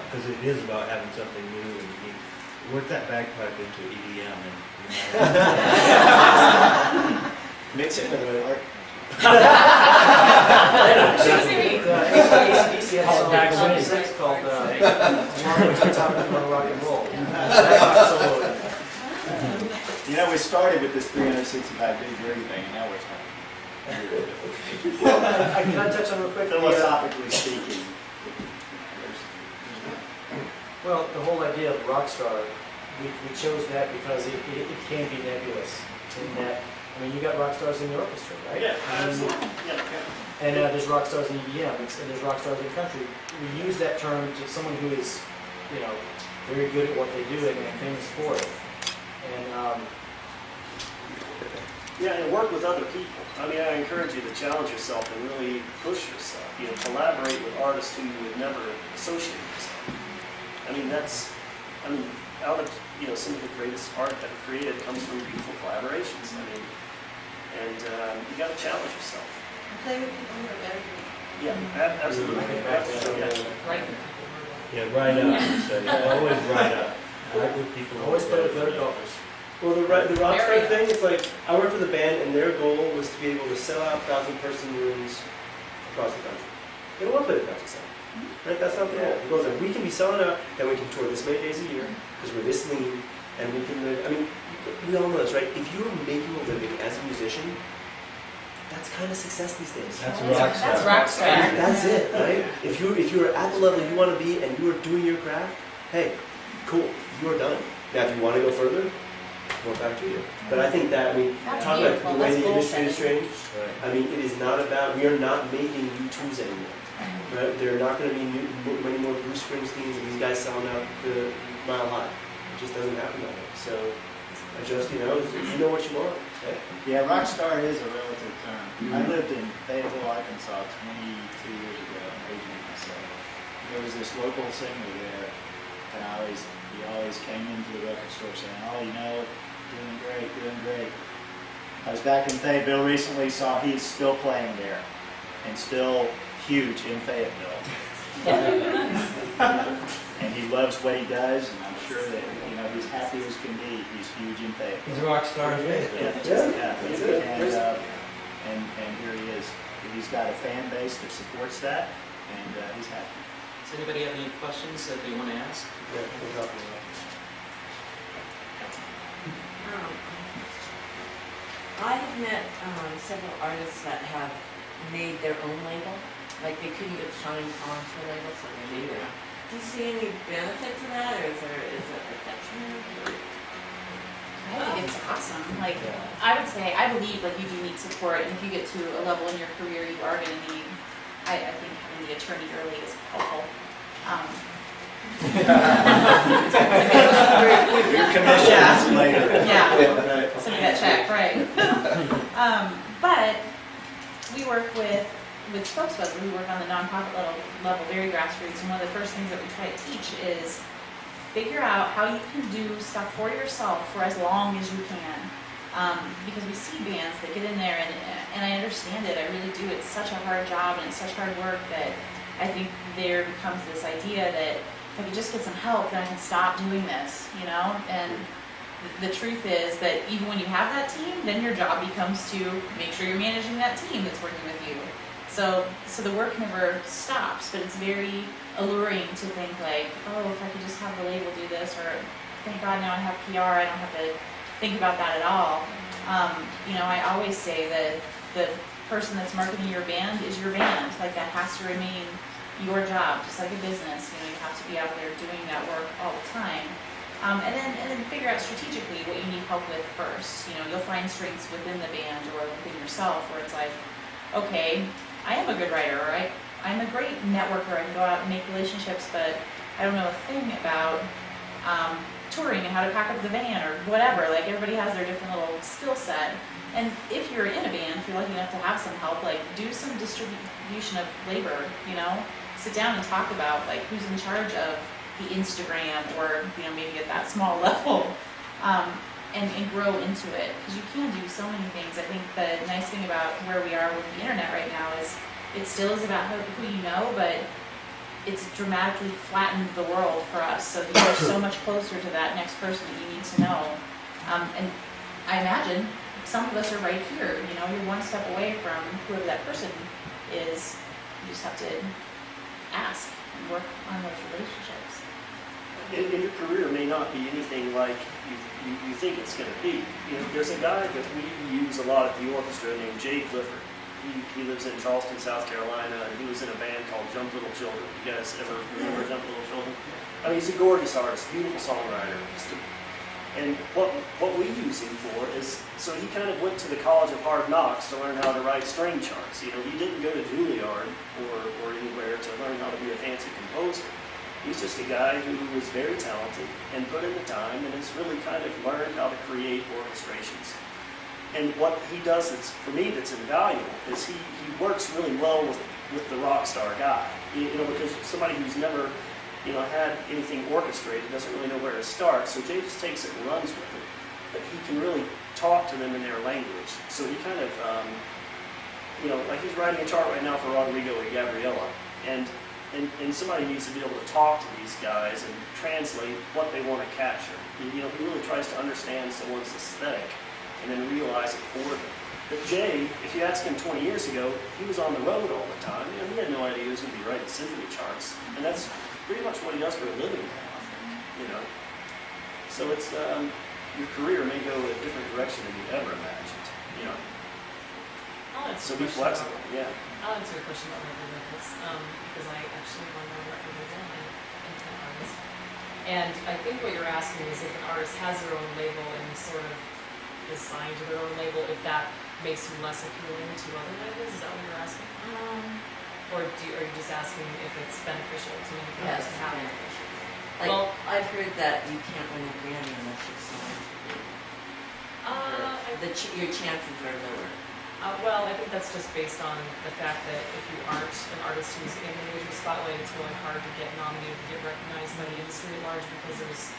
because it is about having something new and unique. Work that bagpipe into EDM and Mix it with an art. ACDC had a song in 76 called Tomorrow We're Talking About Rock and Roll. You know, we started with this 365-day journey thing, and now we're talking. Well, can I touch on real quick? Philosophically speaking. Well, the whole idea of rock star, we chose that because it can be nebulous. In that, I mean, you got rock stars in the orchestra, right? Yeah, absolutely. And there's rock stars in EBM, and there's rock stars in country. We use that term to someone who is, you know, very good at what they do and famous for it. And Yeah, and work with other people. I mean, I encourage you to challenge yourself and really push yourself. You know, collaborate with artists who you would never associate yourself. I mean, out of, you know, some of the greatest art ever created comes from beautiful collaborations. I mean, and you got to challenge yourself. Play with people who are better than you. Yeah, absolutely. Right. Yeah, right up, so always right up. I like when people. Always play with better golfers. Well, the Rockstar thing is like, I worked with a band and their goal was to be able to sell out 1,000-person rooms across the country. They don't want to play the country side. Right? That's not the goal. The goal is that we can be selling out, then we can tour this many days a year, because we're this lean, and we can live. I mean, we all know this, right? If you're making a living as a musician, that's kind of success these days. That's rockstar. That's rockstar. That's it, right? If you're at the level you want to be and you are doing your craft, hey, cool, you are done. Now, if you want to go further, more back to you. But I think that, I mean, That's talk about beautiful. the way That's the industry goal is changed. I mean, it is not about, we are not making U2s anymore. Right? There are not going to be many more Bruce Springsteens and these guys selling out the Mile High. It just doesn't happen that way. So, adjust, you know what you want. Okay? Yeah, rock star is a relative term. I lived in Fayetteville, Arkansas 22 years ago, and aging myself. There was this local singer there, and he always came into the record store saying, "Oh, doing great, doing great." I was back in Fayetteville recently, saw he's still playing there, and still huge in Fayetteville. And he loves what he does, and I'm sure that he's happy as can be. He's huge in Fayetteville. He's a rock star in Fayetteville. And here he is. He's got a fan base that supports that, and he's happy. Does anybody have any questions that they want to ask? Yeah, we'll talk about that. I have met several artists that have made their own label, like they couldn't get signed onto a label, so they made it. Do you see any benefit to that, or is it a detriment? I think it's awesome. Like, I would say, I believe like you do need support, and if you get to a level in your career, you are going to need, I think having the attorney early is helpful. Your commissions later. Yeah, send me that check, right. But we work with SpokesBUZZ, we work on the nonprofit level, very grassroots, and one of the first things that we try to teach is figure out how you can do stuff for yourself for as long as you can. Because we see bands that get in there, and I understand it, I really do. It's such a hard job and it's such hard work that I think there becomes this idea that if I could just get some help, then I can stop doing this, And the truth is that even when you have that team, then your job becomes to make sure you're managing that team that's working with you. So the work never stops, but it's very alluring to think like, oh, if I could just have the label do this, or thank God now I have PR, I don't have to think about that at all. I always say that the person that's marketing your band is your band. Like, that has to remain your job, just like a business. You have to be out there doing that work all the time. And then figure out strategically what you need help with first. You'll find strengths within the band or within yourself where it's like, okay, I am a good writer, or I'm a great networker, I can go out and make relationships, but I don't know a thing about touring and how to pack up the van or whatever. Like, everybody has their different little skill set. And if you're in a band, if you're lucky enough to have some help, like, do some distribution of labor, sit down and talk about like who's in charge of the Instagram, or maybe at that small level, and grow into it, because you can do so many things. I think the nice thing about where we are with the internet right now is it still is about who you know, but it's dramatically flattened the world for us. So you are so much closer to that next person that you need to know. And I imagine some of us are right here. You're one step away from whoever that person is. You just have to ask and work on those relationships. And your career may not be anything like you think it's going to be. There's a guy that we use a lot at the orchestra named Jay Clifford. He lives in Charleston, South Carolina, and he was in a band called Jump Little Children. You guys ever remember Jump Little Children? I mean, he's a gorgeous artist, beautiful songwriter. And what we use him for is, so he kind of went to the College of Hard Knocks to learn how to write string charts. He didn't go to Juilliard or anywhere to learn how to be a fancy composer. He's just a guy who was very talented and put in the time and has really kind of learned how to create orchestrations. And what he does that's, for me, that's invaluable is he works really well with the rock star guy. Because somebody who's never had anything orchestrated doesn't really know where to start. So Jay just takes it and runs with it. But he can really talk to them in their language. So he kind of you know, like he's writing a chart right now for Rodrigo and Gabriella, and somebody needs to be able to talk to these guys and translate what they want to capture. You know, he really tries to understand someone's aesthetic and then realize it for them. But Jay, if you ask him 20 years ago, he was on the road all the time. You know, he had no idea he was going to be writing symphony charts, and that's pretty much what he does for a living now, I think. You know, so it's your career may go a different direction than you ever imagined. You know, so be flexible. Yeah. I'll answer your question about record labels, because I actually run my record label and an artist. And I think what you're asking is if an artist has their own label and sort of is signed to their own label, if that makes you less appealing to other labels. Is that what you're asking? Or are you just asking if it's beneficial to me Yes, to have it? like, Well, I've heard that you can't win a Grammy unless you're signed. Your chances are lower. Well, I think that's just based on the fact that if you aren't an artist who's in the major spotlight, it's really hard to get nominated, to get recognized by the industry at large, because there's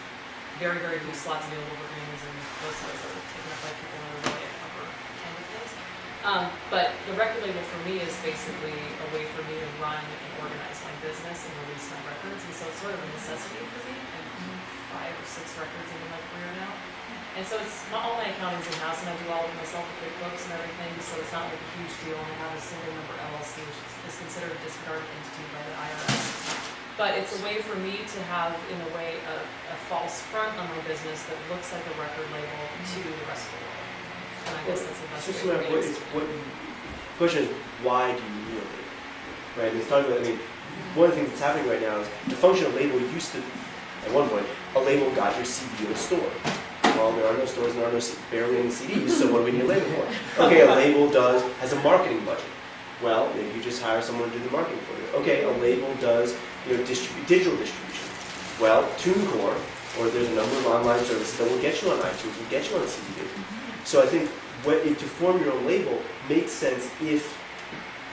very, very few slots available for Grammys, and most of those are taken up by people that are really at upper end of things. But the record label for me is basically a way for me to run and organize my business and release my records, and so it's sort of a necessity for me. I'm 5 or 6 records into my career now. And so it's not all my accounting's in-house, and I do all of it myself with QuickBooks and everything, so it's not like a huge deal, and I have a single member LLC, which is considered a disregarded entity by the IRS. But it's a way for me to have, in a way, a false front on my business that looks like a record label to the rest of the world. And I guess that's the best way for me. The question is, why do you need a label? Right? And it's talking about, I mean, one of the things that's happening right now is the function of label used to, at one point, a label got your CD in a store. Well, there are no stores, there are barely any CDs, so what do we need a label for? Okay, a label has a marketing budget. Well, maybe you just hire someone to do the marketing for you. Okay, a label does, digital distribution. Well, TuneCore, or there's a number of online services that will get you on iTunes, will get you on a CD. So I think to form your own label makes sense if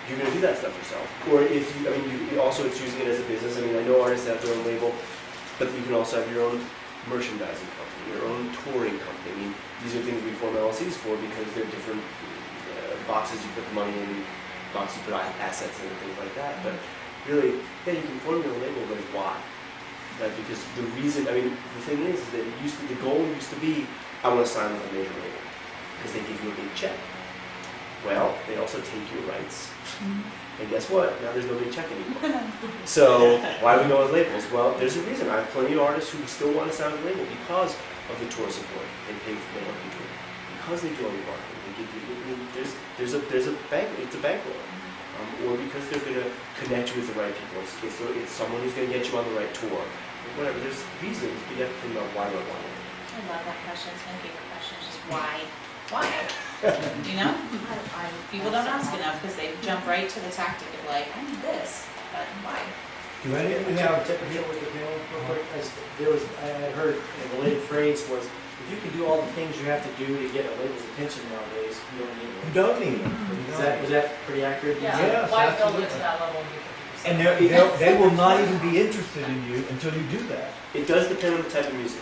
you're going to do that stuff yourself. Or if you, it's using it as a business. I mean, I know artists have their own label, but you can also have your own merchandising company, your own touring company. I mean, these are things we form LLCs for because they're different boxes you put the money in, boxes you put assets in, and things like that. But really, yeah, you can form your own label, but why? Right? Because the thing is that the goal used to be, I want to sign with a major label because they give you a big check. Well, they also take your rights. And guess what? Now there's no big check anymore. So why do we go with labels? Well, there's a reason. I have plenty of artists who still want to sign with a label because of the tour support. They pay for their own tour. Because they do all the marketing. They give you, there's a bank. It's a bankroll. Or because they're going to connect you with the right people. It's someone who's going to get you on the right tour. Whatever. There's reasons, but you have to think about why do I want it. I love that question. It's my favorite question. It's just why? Why? You know? People don't ask enough because they jump right to the tactic of like, I need this, but why? Do any of you have a deal with the bill real quick? I heard a related phrase was, if you can do all the things you have to do to get a label's attention nowadays, you don't need one. You don't need them. Is that pretty accurate? Yeah, Yes, why build absolutely. it to that level and be 50%? And they will not even be interested in you until you do that. It does depend on the type of music.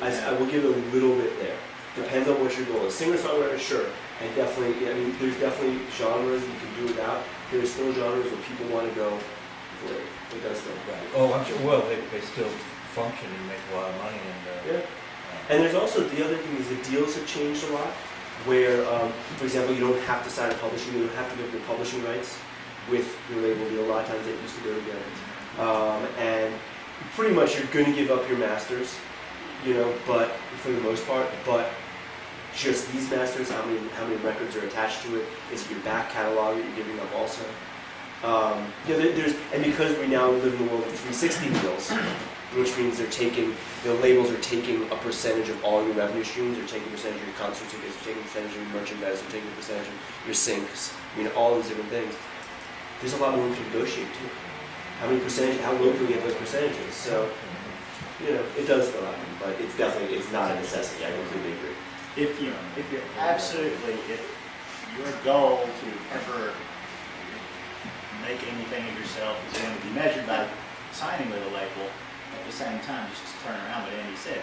I will give a little bit there. Depends on what your goal is. Singer-songwriter, sure. And definitely, there's definitely genres you can do without. There's still genres where people want to go for it. It does still value. Oh, I'm sure. Well, they still function and make a lot of money. Yeah. And there's also, the other thing is the deals have changed a lot, where, for example, you don't have to sign a publishing, you don't have to give the publishing rights with your label deal. A lot of times they used to go together. And pretty much you're going to give up your masters, but for the most part, but just these masters, how many records are attached to it, is your back catalog that you're giving up also. And because we now live in the world of 360 deals, which means the labels are taking a percentage of all your revenue streams, they're taking a percentage of your concert tickets, they're taking a percentage of your merchandise, they're taking a percentage of your syncs, all these different things. There's a lot more room to negotiate too. How low can we get those percentages? So, it does still happen, but it's not a necessity. I completely agree. If your goal to ever make anything of yourself is going to be measured by signing with a label, at the same time, just to turn around what Andy said,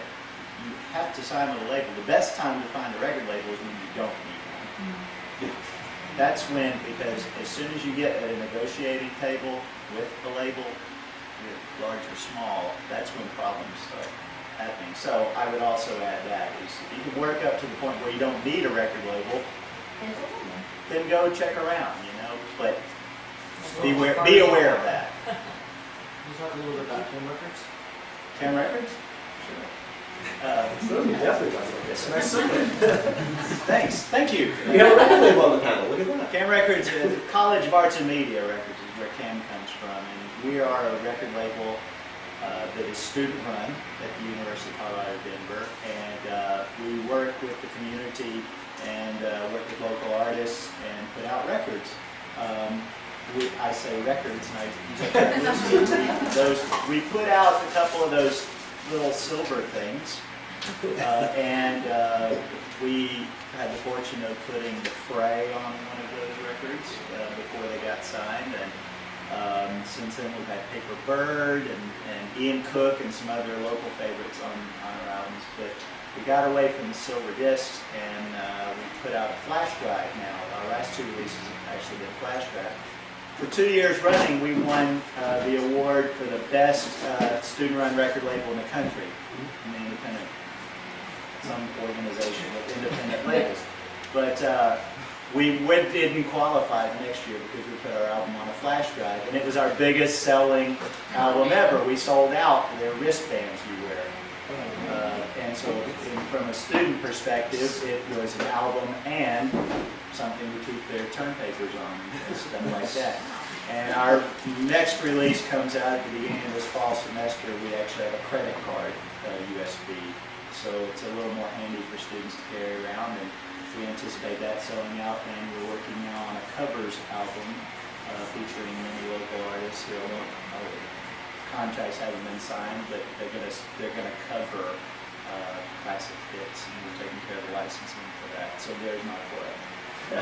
you have to sign with a label. The best time to find a record label is when you don't need one. that's when, because as soon as you get at a negotiating table with the label, large or small, that's when problems start happening. So I would also add that is if you can work up to the point where you don't need a record label, then go check around, but be aware of that. Can you talk a little bit about Cam Records? Cam Records? Definitely talk about this. Nice segment. Thanks. Thank you. We have a record label on the panel. Look at that. Cam Records, College of Arts and Media Records is where Cam comes from, and we are a record label that is student-run at the University of Colorado, Denver, and we work with the community and work with local artists and put out records. I say records, and we put out a couple of those little silver things, and we had the fortune of putting the Fray on one of those records before they got signed, and since then we've had Paper Bird and Ian Cook and some other local favorites on our albums, but we got away from the silver discs and we put out a flash drive now. Our last two releases have actually been flash drive. For 2 years running, we won the award for the best student-run record label in the country, in the independent, some organization with independent labels. But we didn't qualify the next year because we put our album on a flash drive, and it was our biggest selling album ever. We sold out their wristbands you wear. And so from a student perspective, it was an album and something to keep their term papers on and stuff like that. And our next release comes out at the beginning of this fall semester. We actually have a credit card, USB, so it's a little more handy for students to carry around, and we anticipate that selling out. And we're working now on a covers album featuring many local artists who contracts haven't been signed, but they're gonna cover classic hits, and we're taking care of the licensing for that. So there's my play. I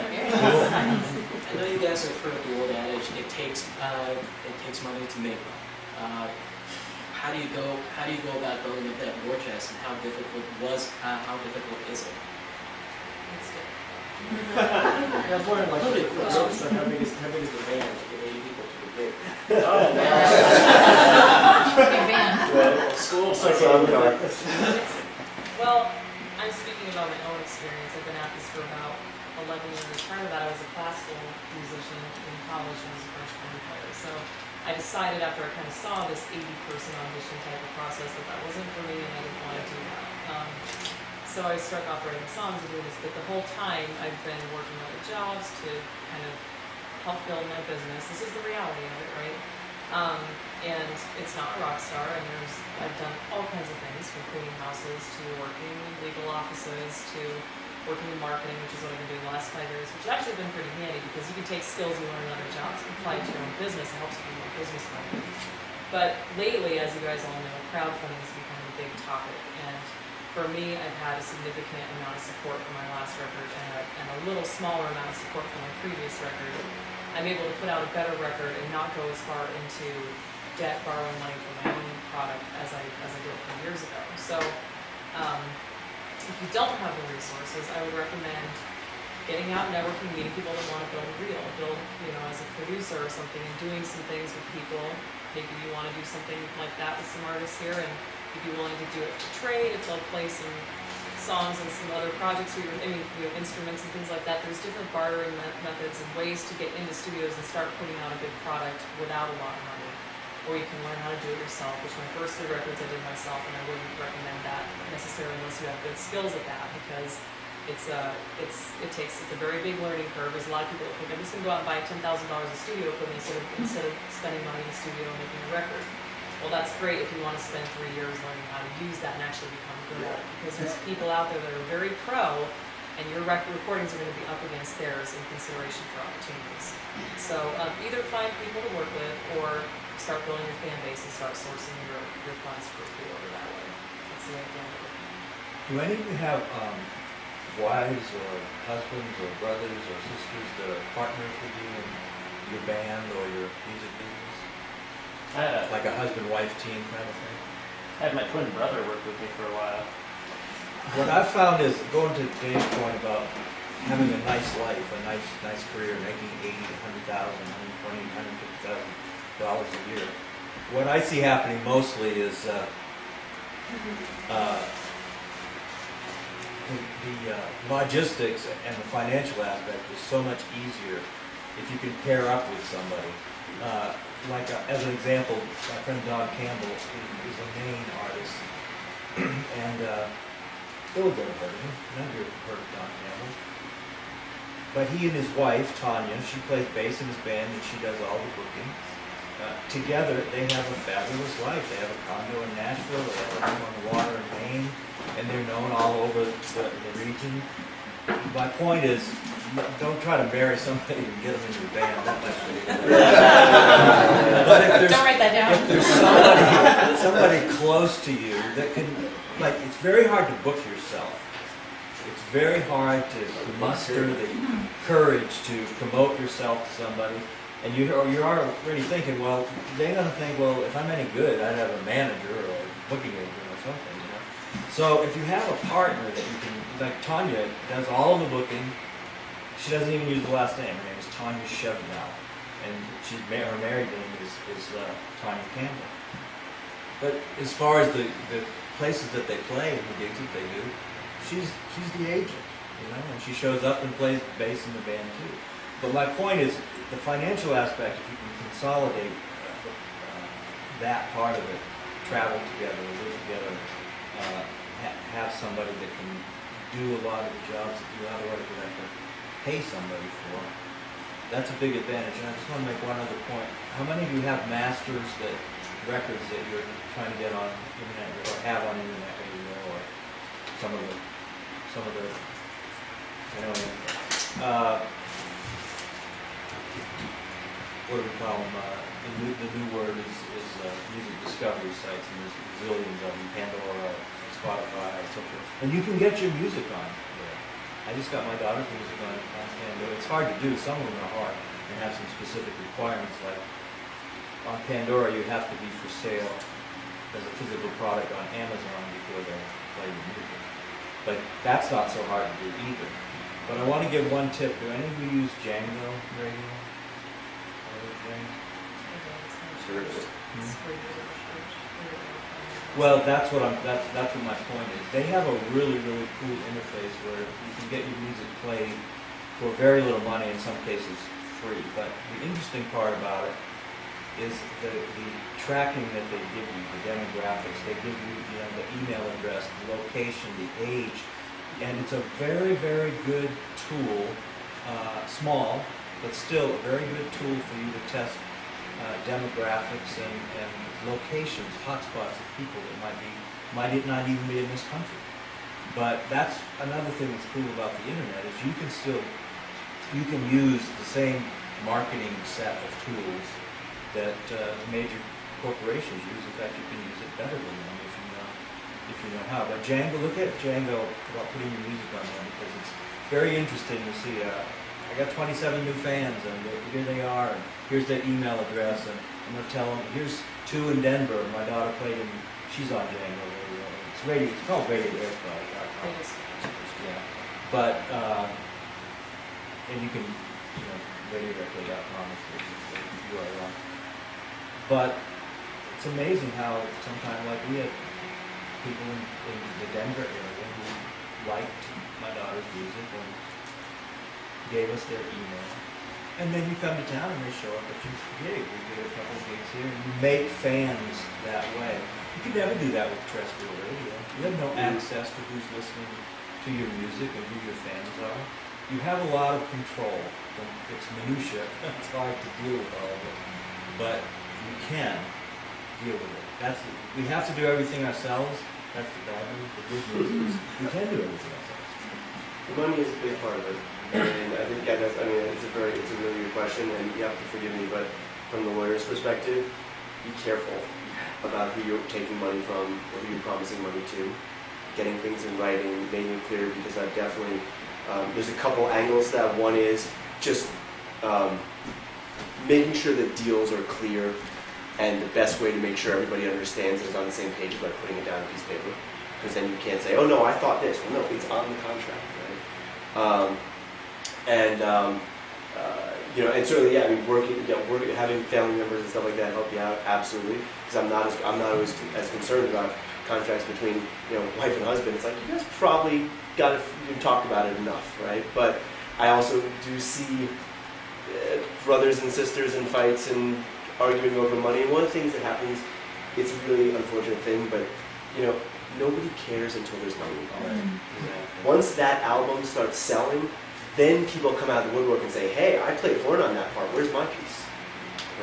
know you guys have heard the old adage, it takes money to make money. How do you go about building up that war chest, and how difficult is it? I was wondering, like, how big is the band to get 80 people to the gig? Big band. School Well, I'm speaking about my own experience. I've been at this for about 11 years. Prior to that, I was a classical musician in college and was a French horn player. So I decided after I kind of saw this 80-person audition type of process that wasn't for me and I didn't want to do that. So I struck off writing songs and doing this, but the whole time I've been working other jobs to kind of help build my business. This is the reality of it, right? And it's not a rock star, and I've done all kinds of things, from cleaning houses to working in legal offices to working in marketing, which is what I've been doing the last 5 years, which has actually been pretty handy because you can take skills you learn in other jobs and apply it to your own business. It helps you be more business-minded. But lately, as you guys all know, crowdfunding has become a big topic, and for me, I've had a significant amount of support for my last record and a little smaller amount of support for my previous record. I'm able to put out a better record and not go as far into debt, borrowing money for my own product as I did a few years ago. So if you don't have the resources, I would recommend getting out, networking, meeting people that want to build as a producer or something, and doing some things with people. Maybe you want to do something like that with some artists here, and you'd be willing to do it to trade, if they'll play some songs and some other projects, instruments and things like that. There's different bartering methods and ways to get into studios and start putting out a good product without a lot of money. Or you can learn how to do it yourself, which my first 3 records I did myself, and I wouldn't recommend that necessarily unless you have good skills at that, because it's a very big learning curve. There's a lot of people that think, I'm just going to go out and buy $10,000 a studio equipment instead of spending money in the studio and making a record. Well, that's great if you want to spend 3 years learning how to use that and actually become good at it, because there's people out there that are very pro, and your recordings are going to be up against theirs in consideration for opportunities. So either find people to work with, or start building your fan base and start sourcing your funds for pre-order that way. That's the idea. Do any of you have wives or husbands or brothers or sisters that are partners with you in your band or your music business? Like a husband-wife team kind of thing? I had my twin brother work with me for a while. What I've found is, going to Dave's point about having a nice life, a nice career, making $80,000, $120,000, $150,000 a year. What I see happening mostly is the logistics and the financial aspect is so much easier if you can pair up with somebody. As an example, my friend Don Campbell is a Maine artist, and Bill never heard of him. None of you have heard of Don Campbell. But he and his wife, Tanya, she plays bass in his band and she does all the booking. Together, they have a fabulous life. They have a condo in Nashville, they have a home on the water in Maine, and they're known all over the region. My point is, don't try to marry somebody and get them in your band. That might be But Don't write that down. if there's somebody close to you that can, it's very hard to book yourself. It's very hard to muster the courage to promote yourself to somebody. And you're already thinking, well, they're going to think, well, if I'm any good, I'd have a manager or a booking agent or something, you know. So if you have a partner that you can, like Tanya does all of the booking. She doesn't even use the last name. Her name is Tanya Chevnow, and her married name is Tanya Campbell. But as far as the places that they play and the gigs that they do, she's the agent, you know, and she shows up and plays bass in the band too. But my point is, the financial aspect, if you can consolidate that part of it, travel together, live together, have somebody that can do a lot of the jobs that you otherwise would have to pay somebody for, that's a big advantage. And I just want to make one other point. How many of you have masters records that you're trying to get on internet or have on internet radio or some of the what do we call them? The new word is music discovery sites, and there's zillions of them, Pandora, Spotify, and so forth. And you can get your music on there. I just got my daughter's music on Pandora. It's hard to do. Some of them are hard and have some specific requirements. Like on Pandora, you have to be for sale as a physical product on Amazon before they play your music. But that's not so hard to do either. But I want to give one tip. Do any of you use Django radio? Well, that's what my point is. They have a really cool interface where you can get your music played for very little money, in some cases free. But the interesting part about it is the tracking that they give you, the demographics. They give you, the email address, the location, the age, and it's a very good tool. Small, but still a very good tool for you to test demographics and locations, hotspots of people that might not even be in this country. But that's another thing that's cool about the internet is you can use the same marketing set of tools that major corporations use. In fact, you can use it better than them if you know how. But Django, look at Django about putting your music on there because it's very interesting to see. I got 27 new fans, and here they are, and here's their email address, and I'm going to tell them, here's 2 in Denver, my daughter played in, she's on Django radio. It's called radioairplay.com. Yeah. But, and you can, radioairplay.com if you are wrong. But it's amazing how sometimes, like we had people in the Denver area who liked my daughter's music and gave us their email. And then you come to town and they show up at your gig. We did a couple of gigs here, and you make fans that way. You could never do that with terrestrial radio. You have no access to who's listening to your music and who your fans are. You have a lot of control. It's minutia. It's hard to deal with all of it. But you can deal with it. We have to do everything ourselves. That's the bad news. The good news is we can do everything ourselves. The money is a big part of it. And I think, it's a really good question, and you have to forgive me, but from the lawyer's perspective, be careful about who you're taking money from or who you're promising money to, getting things in writing, making it clear, because I've definitely, there's a couple angles to that. One is just making sure that deals are clear, and the best way to make sure everybody understands is on the same page is by putting it down on a piece of paper, because then you can't say, oh no, I thought this. Well, no, it's on the contract, right? And and certainly, yeah, I mean, having family members and stuff like that help you out, absolutely. Because I'm not always as concerned about contracts between wife and husband. It's like you guys probably got to talk about it enough, right? But I also do see brothers and sisters in fights and arguing over money. And one of the things that happens, it's a really unfortunate thing, but nobody cares until there's money involved. Once that album starts selling, then people come out of the woodwork and say, "Hey, I played horn on that part. Where's my piece?"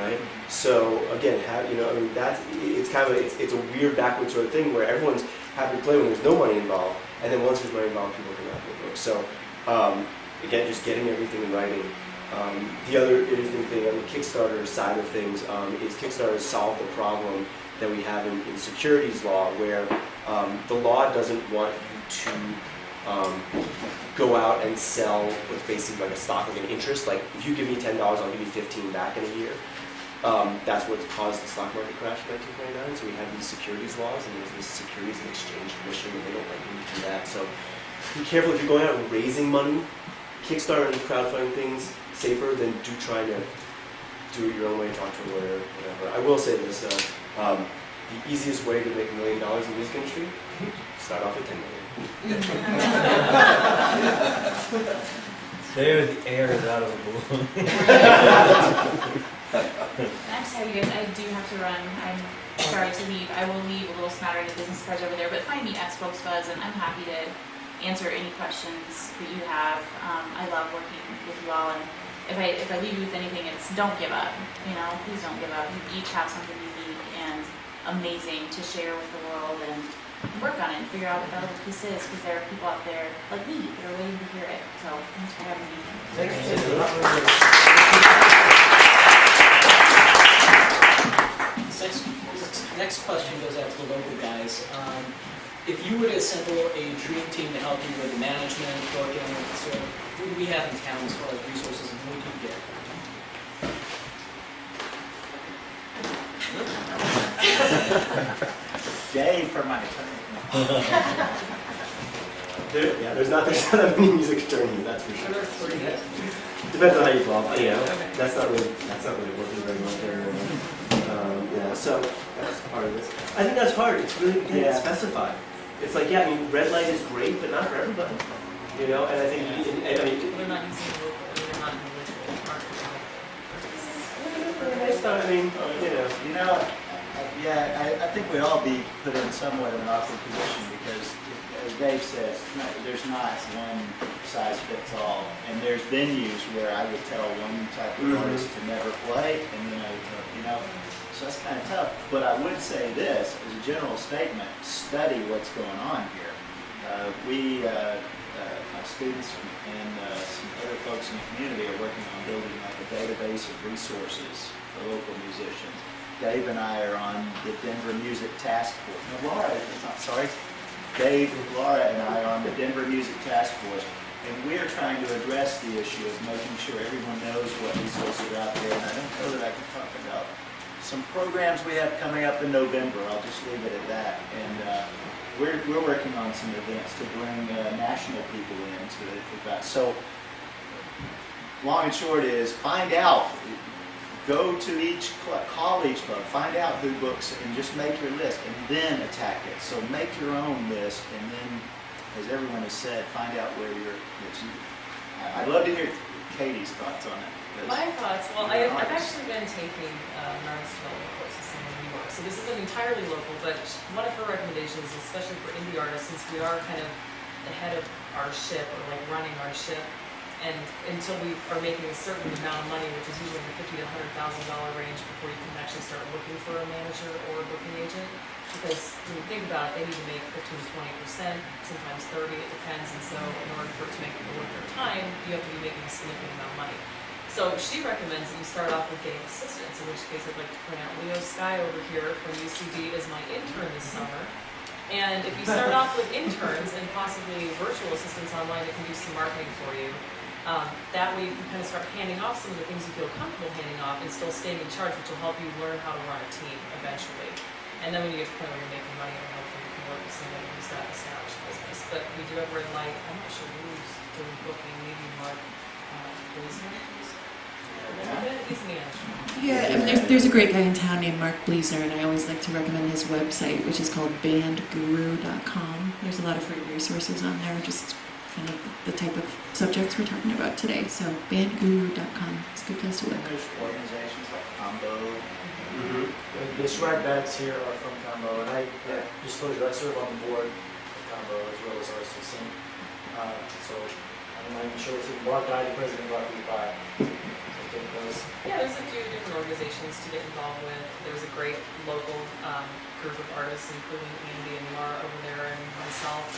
Right? So again, it's a weird backward sort of thing where everyone's happy to play when there's no money involved, and then once there's money involved, people come out of the woodwork. So again, just getting everything in writing. The other interesting thing on the Kickstarter side of things is Kickstarter has solved the problem that we have in securities law, where the law doesn't want you to go out and sell what's basically like a stock, like an interest. Like if you give me $10, I'll give you 15 back in a year. That's what caused the stock market crash in 1929. So we have these securities laws, and there's this Securities and Exchange Commission, and they don't like you to do that. So be careful if you're going out and raising money. Kickstarter and crowdfunding things safer than trying to do it your own way, talk to a lawyer, whatever. I will say this: the easiest way to make $1 million in the music industry, start off at $10 million. There, the air is out of the balloon. I'm sorry, you guys, I do have to run. I'm sorry to leave. I will leave a little smattering of business cards over there, but find me at SpokesBUZZ, and I'm happy to answer any questions that you have. I love working with you all, and if I leave you with anything, it's don't give up. Please don't give up. You each have something unique and amazing to share with the world, and work on it and figure out what that little piece is, because there are people out there like me that are waiting to hear it. So thanks for having me. Next question goes out to the local guys. If you were to assemble a dream team to help you with management, booking, so who do we have in town as far as resources, and who do you get? Dave for my attorney. There's not that many music attorneys, that's for sure. Depends on how you call it. That's not really working very well there. So that's part of this. I think that's hard. It's really getting specified. It's like, I mean, red light is great, but not for everybody. And I think, They're not using the local, they're not individual I think we'd all be put in somewhat of an awkward position because, as Dave says, there's not one size fits all. And there's venues where I would tell one type of artist to never play, and then so that's kind of tough. But I would say this, as a general statement, study what's going on here. My students and some other folks in the community are working on building like a database of resources for local musicians. Dave and I are on the Denver Music Task Force. No, Dave, Laura, and I are on the Denver Music Task Force, and we are trying to address the issue of making sure everyone knows what resources are out there. And I don't know that I can talk about some programs we have coming up in November. I'll just leave it at that. And we're working on some events to bring national people in to that. So long and short is find out. Go to each call each club, find out who books, and just make your list, and then attack it. So make your own list, and then, as everyone has said, find out where I'd love to hear Katey's thoughts on it. My thoughts, well, I've actually been taking an artist development courses in New York, so this isn't entirely local, but one of her recommendations, especially for indie artists, since we are kind of the head of our ship, or like running our ship, and until we are making a certain amount of money, which is usually in the $50,000 to $100,000 range before you can actually start looking for a manager or a booking agent. Because when you think about it, they need to make 15 to 20%, sometimes 30, it depends. And so in order for it to make people worth their time, you have to be making a significant amount of money. So she recommends that you start off with getting assistants, in which case I'd like to point out Leo Sky over here from UCD is my intern this summer. And if you start off with interns and possibly virtual assistants online that can do some marketing for you, that way you can kind of start handing off some of the things you feel comfortable handing off and still staying in charge, which will help you learn how to run a team eventually. And then when you get to the point where you're making money, and hopefully you can work with somebody who's got established business. But we do have red light. I'm not sure who's doing booking, maybe Mark Blazer. He's in Nashville. Yeah, I mean, there's a great guy in town named Mark Bleasner, and I always like to recommend his website, which is called bandguru.com. There's a lot of free resources on there, just kind of the type of subjects we're talking about today. So bandguru.com is a good place to look. There's organizations like Combo. The swag bags here are from Combo, and I disclosure, I serve on the board of Combo as well as RCC. So I'm not even sure if Mark Guy, the president, brought me by. Yeah, there's a few different organizations to get involved with. There's a great local group of artists, including Andy and Laura over there, and myself,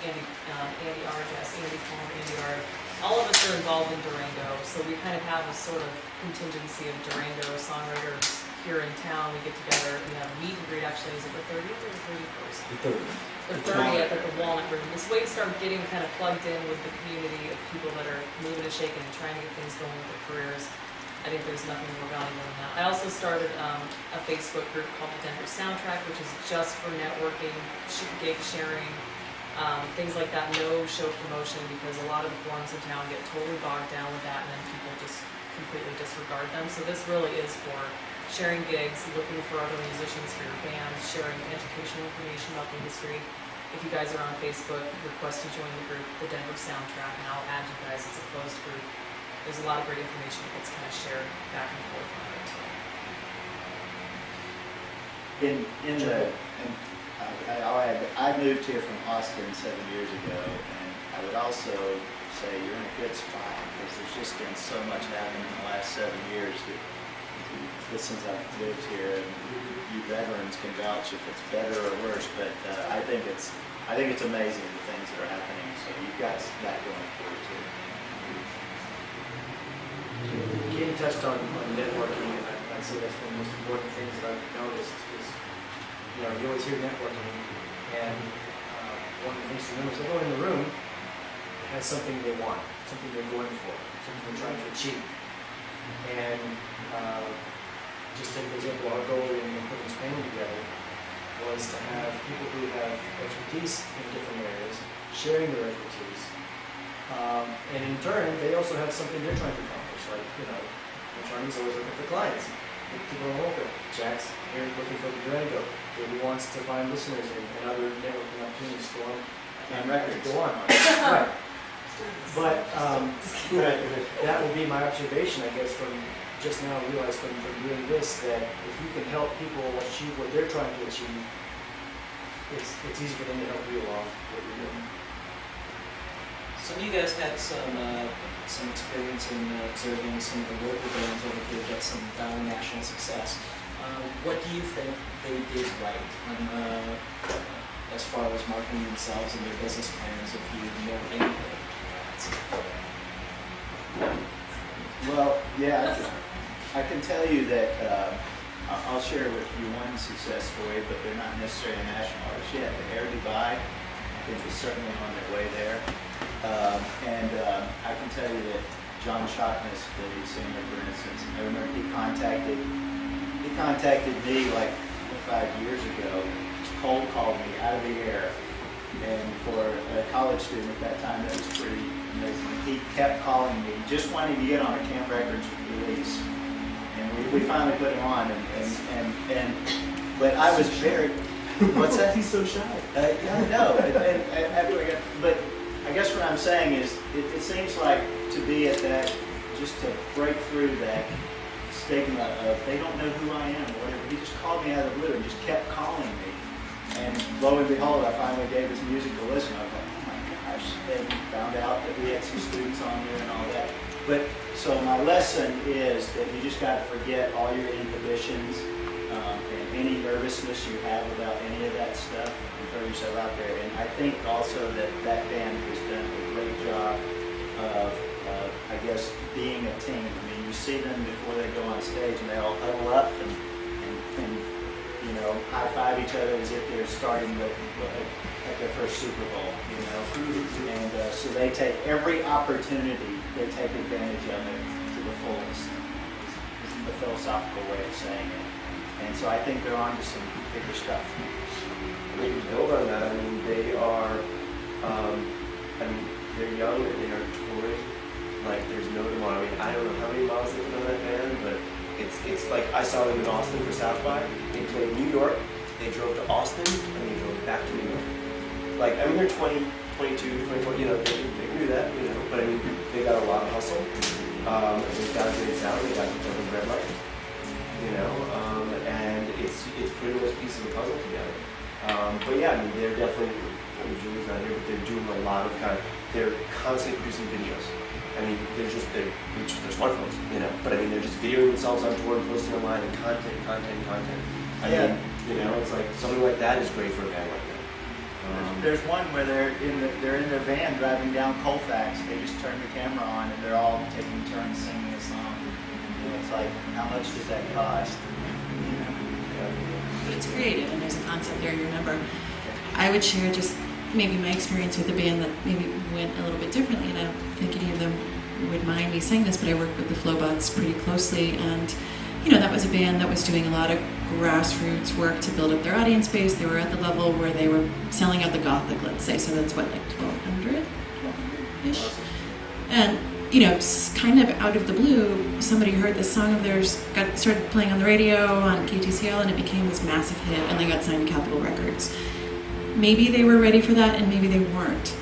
and Andy Ard, Andy Palm, Andy Ard. All of us are involved in Durango, so we kind of have a sort of contingency of Durango songwriters here in town. We get together, we have a meet and greet, actually, is it the 30th or the 31st? The 30th at the Walnut Room. This way we start getting kind of plugged in with the community of people that are moving and shaking and trying to get things going with their careers. I think there's nothing more valuable than that. I also started a Facebook group called the Denver Soundtrack, which is just for networking, gig sharing, things like that. No show promotion, because a lot of the forums in town get totally bogged down with that, and then people just completely disregard them. So this really is for sharing gigs, looking for other musicians for your band, sharing educational information about the industry. If you guys are on Facebook, request to join the group, the Denver Soundtrack, and I'll add you guys. It's a closed group. There's a lot of great information that gets kind of shared back and forth on it. I'll add, I moved here from Austin 7 years ago, and I would also say you're in a good spot, because there's just been so much happening in the last 7 years that since I've lived here, and you veterans can vouch if it's better or worse, but I think it's amazing the things that are happening, so you've got that going for you too. Katey touched on networking, and I'd say that's one of the most important things that I've noticed is, you always hear networking, and one of the things to remember is everyone in the room has something they want, something they're going for, something they're trying to achieve. And just take for example, our goal in putting this panel together was to have people who have expertise in different areas sharing their expertise, and in turn they also have something they're trying to accomplish. Like, Charlie's always looking for clients, people are open. Jack's here looking for the Durango. He wants to find listeners and other networking opportunities for him and records go on. Right. But that will be my observation, I guess, from just now realized from doing this, that if you can help people achieve what they're trying to achieve, it's easy for them to help you along what you're doing. Some of you guys had some experience in observing some of the local bands over here get some national success. What do you think they did right as far as marketing themselves and their business plans, if you know anything? Well, yeah, I can tell you that I'll share with you one success story, but they're not necessarily a national artist yet. The Air Dubai, I think, is certainly on their way there. And I can tell you that John Shockness, the lead singer, for instance, I remember he contacted me like 5 years ago, just cold called me out of the air. And for a college student at that time, that was pretty amazing. He kept calling me, just wanting to get on a Cam Records release. And we finally put him on, but I was very, what's that? He's so shy. Yeah, I know. But I guess what I'm saying is, it seems like to be at that, just to break through that stigma of they don't know who I am or whatever. He just called me out of the blue and just kept calling me. And lo and behold, I finally gave his music a listen. I was like, oh my gosh. And found out that we had some students on there and all that. But so my lesson is that you just got to forget all your inhibitions and any nervousness you have about any of that stuff, and throw yourself out there. And I think also that band has done a great job of, I guess, being a team. I mean, you see them before they go on stage, and they all huddle up and high five each other as if they're starting at their first Super Bowl, And so they take every opportunity, they take advantage of it to the fullest. This is the philosophical way of saying it. And so I think they're on to some bigger stuff. Maybe build on that. I mean, they are, they're young and they are touring. Like, their it's like I saw them in Austin for South by. They played New York, they drove to Austin, and they drove back to New York. Like, I mean, they're 20, 22, 24, you know, they can do that, you know, but I mean, they got a lot of hustle. They've got a great sound, they got the red light, you know, and it's putting those pieces of the puzzle together. But yeah, I mean, they're definitely, I mean, Julie's not here, but they're doing a lot of they're constantly producing videos. I mean, they're smartphones, you know, but I mean, they're just videoing themselves on tour and posting online and content. I mean, you know, it's like, something like that is great for a band like that. There's one where they're in their van driving down Colfax. They just turn the camera on and they're all taking turns singing a song. And it's like, how much does that cost? You know? But it's creative, and there's a concept there you remember. I would share just maybe my experience with a band that maybe went a little bit differently, and I don't think any of them would mind me saying this, but I worked with the SpokesBUZZ pretty closely, and you know, that was a band that was doing a lot of grassroots work to build up their audience base. They were at the level where they were selling out the Gothic, let's say, so that's what, like 1,200-ish? And, you know, kind of out of the blue, somebody heard this song of theirs, started playing on the radio, on KTCL, and it became this massive hit, and they got signed to Capitol Records. Maybe they were ready for that, and maybe they weren't.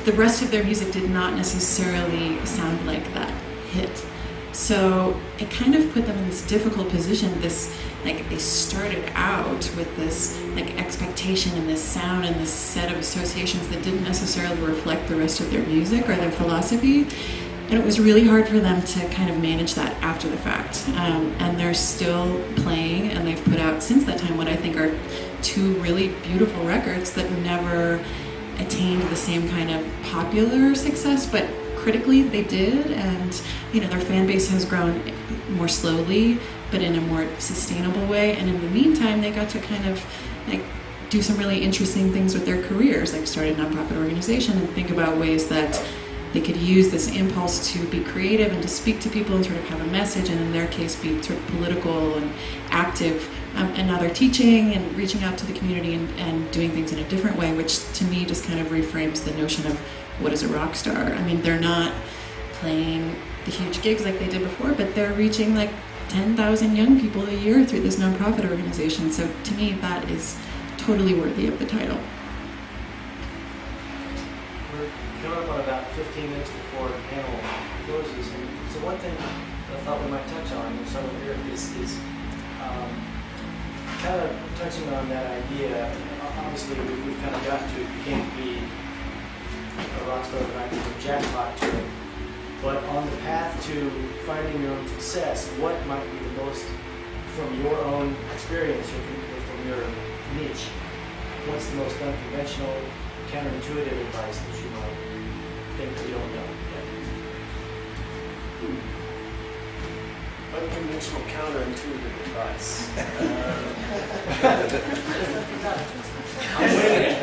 The rest of their music did not necessarily sound like that hit. So it kind of put them in this difficult position. They started out with this expectation and this sound and this set of associations that didn't necessarily reflect the rest of their music or their philosophy. And it was really hard for them to kind of manage that after the fact. And they're still playing, and they've put out since that time what I think are 2 really beautiful records that never attained the same kind of popular success, but critically they did, and you know, their fan base has grown more slowly but in a more sustainable way, and in the meantime they got to kind of do some really interesting things with their careers, like start a nonprofit organization and think about ways that they could use this impulse to be creative and to speak to people and sort of have a message, and in their case be sort of political and active. And now they're teaching and reaching out to the community and doing things in a different way, which to me just kind of reframes the notion of what is a rock star. I mean, they're not playing the huge gigs like they did before, but they're reaching 10,000 young people a year through this nonprofit organization. So to me, that is totally worthy of the title. We're coming up on about 15 minutes before the panel closes, and so one thing I thought we might touch on in some of here is kind of touching on that idea. Obviously, we've kind of gotten to it. You can't be a rock star overnight with a jackpot to it. But on the path to finding your own success, what might be the most, from your own experience or from your niche, what's the most unconventional, counterintuitive advice that you might think that you don't know yet? Unconventional, counterintuitive advice. I'm waiting.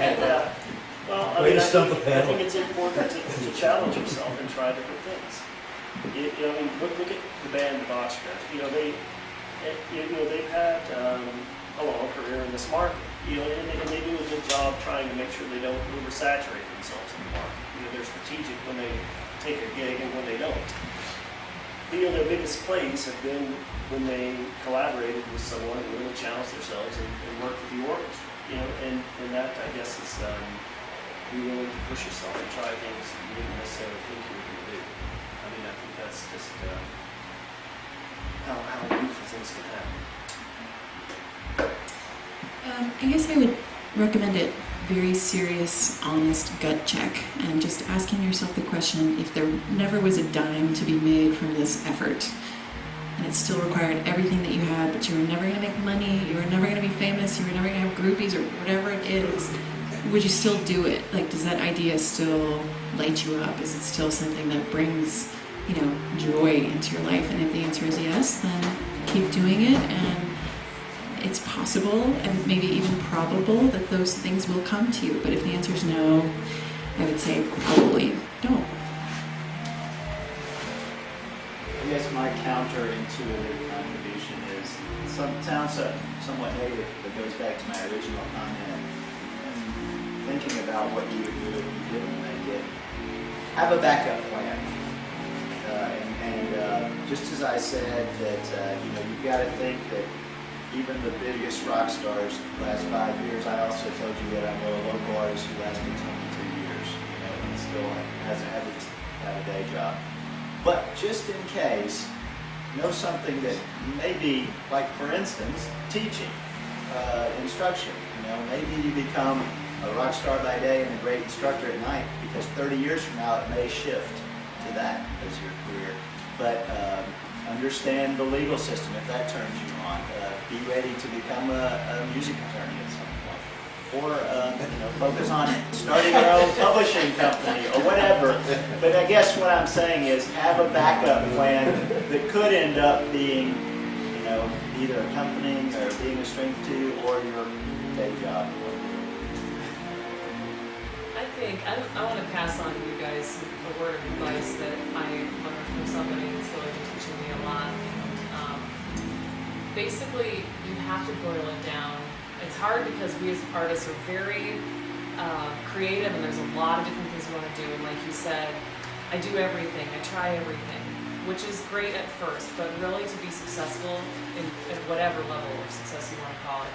Well, I mean, I think it's important to challenge yourself and try different things. I mean, look at the band Orchestra. They've had a long career in this market. And they do a good job trying to make sure they don't oversaturate themselves in the market. They're strategic when they take a gig and when they don't. Their biggest plays have been when they collaborated with someone and really challenged themselves and worked with the orchestra. And that, I guess, is be willing to push yourself and try things you didn't necessarily think you were going to do. I mean, I think that's just how beautiful things can happen. I guess I would recommend it very serious, honest gut check, and just asking yourself the question, if there never was a dime to be made from this effort, and it still required everything that you had, but you were never going to make money, you were never going to be famous, you were never going to have groupies or whatever it is, would you still do it? Does that idea still light you up? Is it still something that brings, joy into your life? And if the answer is yes, then keep doing it, and it's possible and maybe even probable that those things will come to you. But if the answer is no, I would say probably don't. I guess my counterintuitive contribution is sounds somewhat negative, but goes back to my original comment. Thinking about what you would do if you didn't make it. Have a backup plan. And just as I said that, you've got to think that even the biggest rock stars last 5 years, I also told you that I know a local artist who lasted 22 years, and still hasn't had a day job. But just in case, know something that maybe, like for instance, teaching, instruction. Maybe you become a rock star by day and a great instructor at night, because 30 years from now it may shift to that as your career. But understand the legal system if that turns you on. Be ready to become a music attorney at some point, or focus on starting your own publishing company or whatever. But I guess what I'm saying is have a backup plan that could end up being, either accompanying or being a strength to, or your day job. I want to pass on to you guys a word of advice that I learned from somebody that's really been teaching me a lot. Basically, you have to boil it down. It's hard because we as artists are very creative, and there's a lot of different things we want to do. And like you said, I do everything, I try everything, which is great at first, but really to be successful at whatever level of success you want to call it,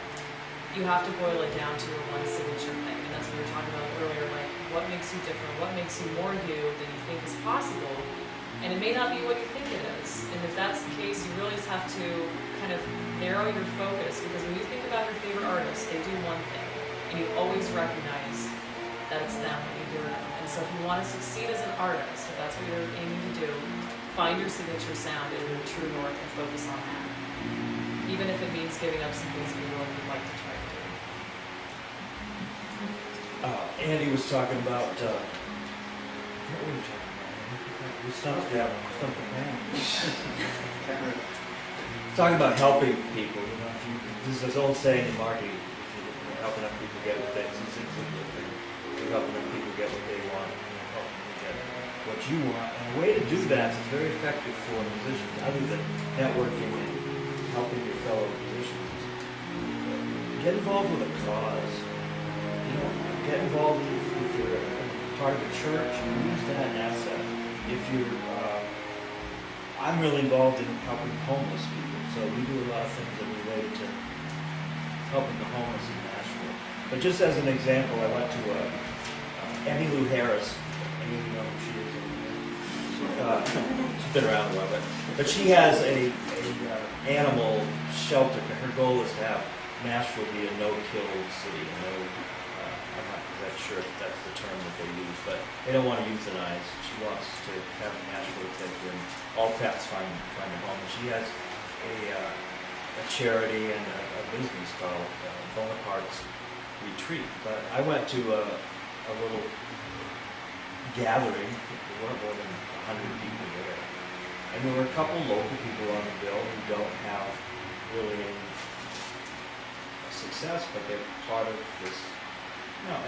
you have to boil it down to your one signature thing. And that's what we were talking about earlier, like what makes you different, what makes you more you than you think is possible. And it may not be what you think it is. And if that's the case, you really just have to kind of narrow your focus, because when you think about your favorite artist, they do one thing, and you always recognize that it's them when you hear them. And so if you want to succeed as an artist, if that's what you're aiming to do, find your signature sound and your true north and focus on that. Even if it means giving up some things you really would like to try to do. Andy was talking about, what were you talking about? We stumped him. Talking about helping people. There's this old saying in marketing, you're helping other people get what you're helping other people get what they want, and you're helping them get what you want. And a way to do that is very effective for musicians, other than networking and helping your fellow musicians. Get involved with a cause. Get involved if you're part of a church. Use that asset. If you're, I'm really involved in helping homeless people, so we do a lot of things that relate to helping the homeless in Nashville. But just as an example, I went to Emmylou Harris. You know who she is. She's been around a while, but she has a animal shelter. Her goal is to have Nashville be a no-kill city. I'm not exactly sure if that's the term that they use, but they don't want to euthanize. She wants to have Nashville take in all pets find a home. And she has a charity and a business called Bonaparte's Retreat. But I went to a little gathering. There weren't more than 100 people there. And there were a couple local people on the bill who don't have really any success, but they're part of this.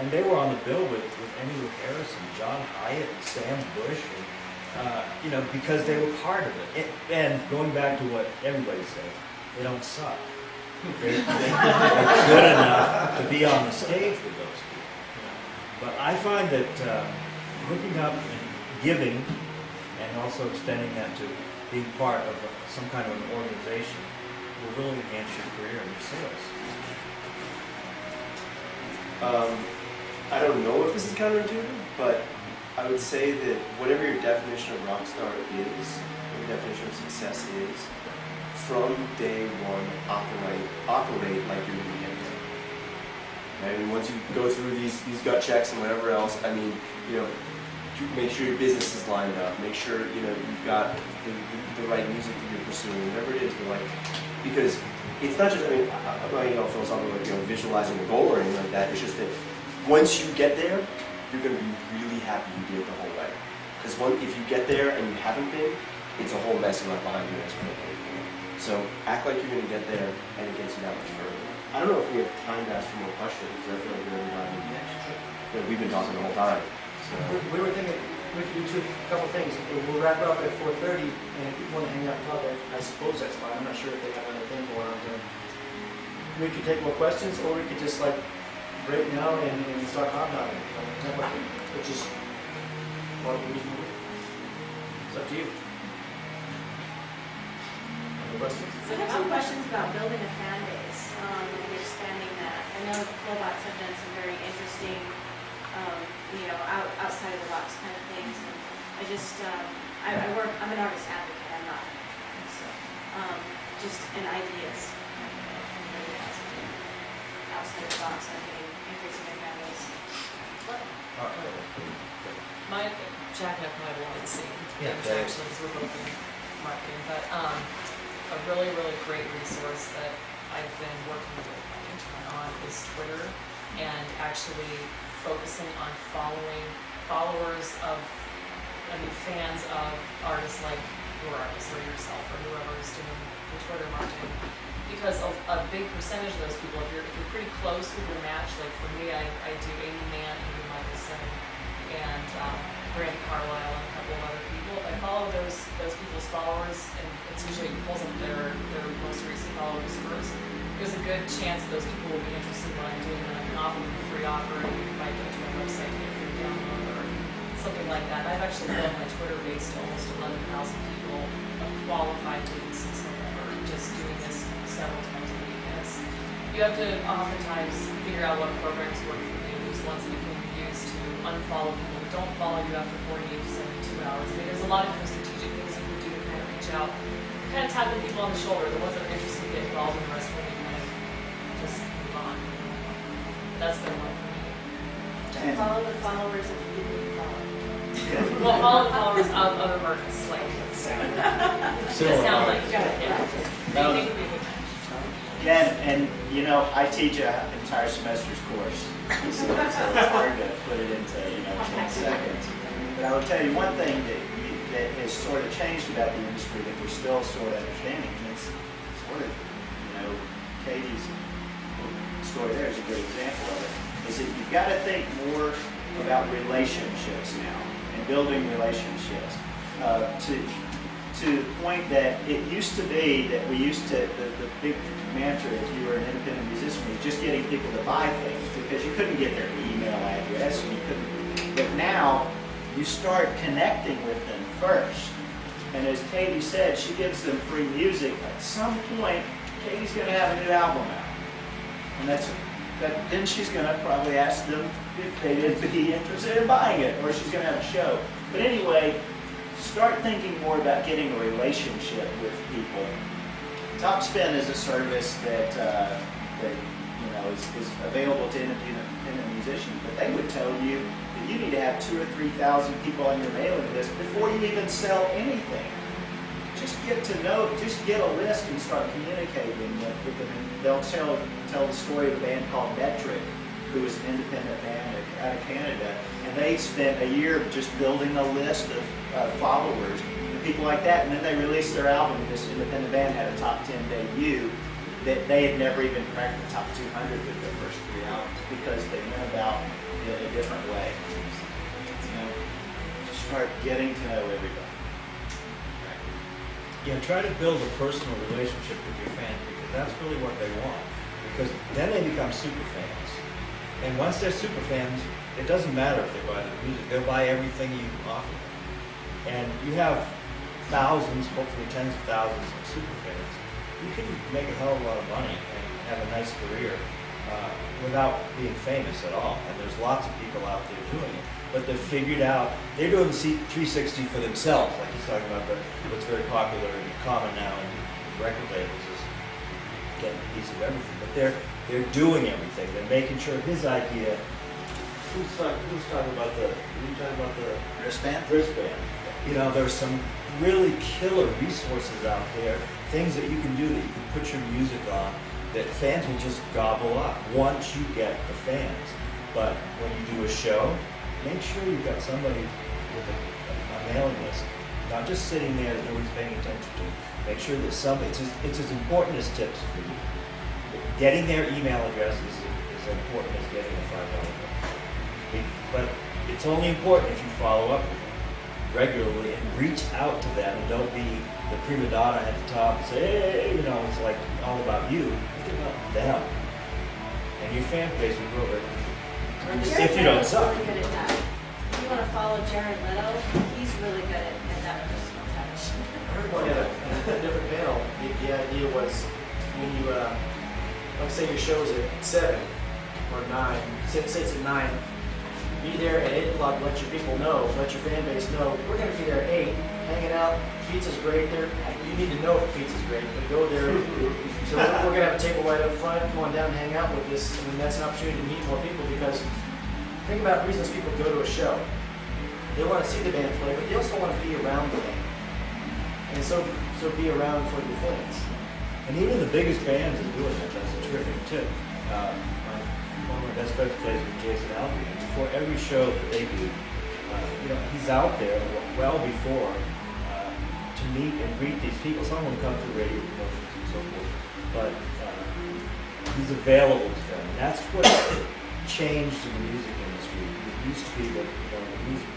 And they were on the bill with Emmylou Harris and John Hyatt and Sam Bush, and, because they were part of it. And going back to what everybody says, they don't suck. They're good enough to be on the stage with those people. But I find that hooking up and giving, and also extending that to being part of some kind of an organization, will really enhance your career and your sales. I don't know if this is counterintuitive, but I would say that whatever your definition of rock star is, what your definition of success is, from day one, operate like you're going to get there. I mean, once you go through these gut checks and whatever else, make sure your business is lined up. Make sure you've got the right music that you're pursuing, whatever it is. Because it's not just, I'm not philosophical, visualizing the goal or anything like that. It's just that once you get there, you're going to be really happy you did it the whole way. Because if you get there and you haven't been, it's a whole mess left behind you. So act like you're going to get there, and it gets you that much further. I don't know if we have time to ask for more questions, because I feel like we've been talking the whole time. So. We were thinking we could do a couple things. We'll wrap up at 4:30, and if you want to hang out and talk, I suppose that's fine. I'm not sure if they have another thing going on there. We could take more questions, or we could just break now and start hobnobbing. Which is what we do. It's up to you. questions? So I have some questions about building a fan base and expanding that. I know the Flowbots have done some very interesting, outside of the box kind of things. And I just, I'm an artist advocate, I'm not, so, just in ideas. Outside of the box, I'm getting increasing my fan base. Jack and I probably wanted to see Yeah, interactions, we're both in marketing, but a really, really great resource that I've been working with my intern on is Twitter, and actually focusing on followers of, fans of artists like your artists or yourself or whoever is doing the Twitter marketing. Because a big percentage of those people, if you're pretty close with your match, like for me, I do Amy Mann, Amy Michelson, and Brandy Carlisle, and a couple of other people. If I follow those people's followers, and it's usually it pulls up their most recent followers first, there's a good chance that those people will be interested in what I'm doing, and I can offer them a free offer, and invite them to my website to get a free download or something like that. I've actually built my Twitter base to almost 11,000 people of qualified leads since November, just doing this several times a week. And you have to oftentimes figure out what programs work for you. There's ones that you can use to unfollow people who don't follow you after 48 to 72 hours. I mean, there's a lot of different strategic things you can do to kind of reach out, kind of tapping people on the shoulder. The ones that are interested get involved, and the rest of them you kind of just move on. That's been one for me. Follow the followers of the people you follow. Well, follow the followers of other artists, like sound like Yeah, and I teach an entire semester's course, so it's hard to put it into 10 seconds. But I will tell you one thing that has sort of changed about the industry that we're still sort of understanding, and it's sort of Katey's story there is a good example of it. Is that you've got to think more about relationships now and building relationships. To the point that it used to be that we used to, the big mantra if you were an independent musician was just getting people to buy things because you couldn't get their email address and you couldn't, but now you start connecting with them first. And as Katey said, she gives them free music. At some point, Katey's going to have a new album out. And then she's going to probably ask them if they'd be interested in buying it, or she's going to have a show. But anyway, start thinking more about getting a relationship with people. Topspin is a service that is available to independent musicians, but they would tell you that you need to have 2,000 or 3,000 people on your mailing list before you even sell anything. Just get a list and start communicating with them. And they'll tell the story of a band called Metric, who was an independent band out of Canada, and they spent a year just building a list of followers and people like that, and then they released their album. This independent band had a top 10 debut that they had never even cracked the top 200 with their first 3 albums because they went about it a different way. Just start getting to know everybody. Yeah, try to build a personal relationship with your fans because that's really what they want. Because then they become super fans. And once they're super fans, it doesn't matter if they buy the music. They'll buy everything you offer them. And you have thousands, hopefully tens of thousands of super fans. You can make a hell of a lot of money and have a nice career without being famous at all. And there's lots of people out there doing it. But they've figured out, they're doing the 360 for themselves, like he's talking about what's very popular and common now in record labels is getting a piece of everything. But they're doing everything. They're making sure his idea. Who's talking about the wristband? Wristband. There's some really killer resources out there, things that you can do that you can put your music on that fans will just gobble up once you get the fans. But when you do a show, make sure you've got somebody with a mailing list, not just sitting there that nobody's paying attention to. Make sure that somebody, it's as important as tips for you. Getting their email address is as important as getting a $5 bill. But it's only important if you follow up with them regularly and reach out to them and don't be the prima donna at the top and say, hey, it's like all about you. Think about them. And your fan base will grow very quickly. If you don't suck. Really good at that. If you want to follow Jared Leto, he's really good at that personal touch. I heard one of the a different panel, the idea was when you, like say your show's at 7 or 9, say it's at 9, be there at 8 o'clock, let your people know, let your fan base know, we're going to be there at 8, hanging out, pizza's great there. You need to know if pizza's great, but go there. So we're going to have a table right up front, come on down, hang out with us, and that's an opportunity to meet more people because think about reasons people go to a show. They want to see the band play, but they also want to be around the band. And so be around for the things. And even the biggest bands are doing that. That's a terrific tip. One of my best friends plays with Jason Alvey, and before every show that they do, he's out there well before to meet and greet these people. Some of them come through radio promotions and so forth, but he's available to them. And that's what changed in the music industry. It used to be that the music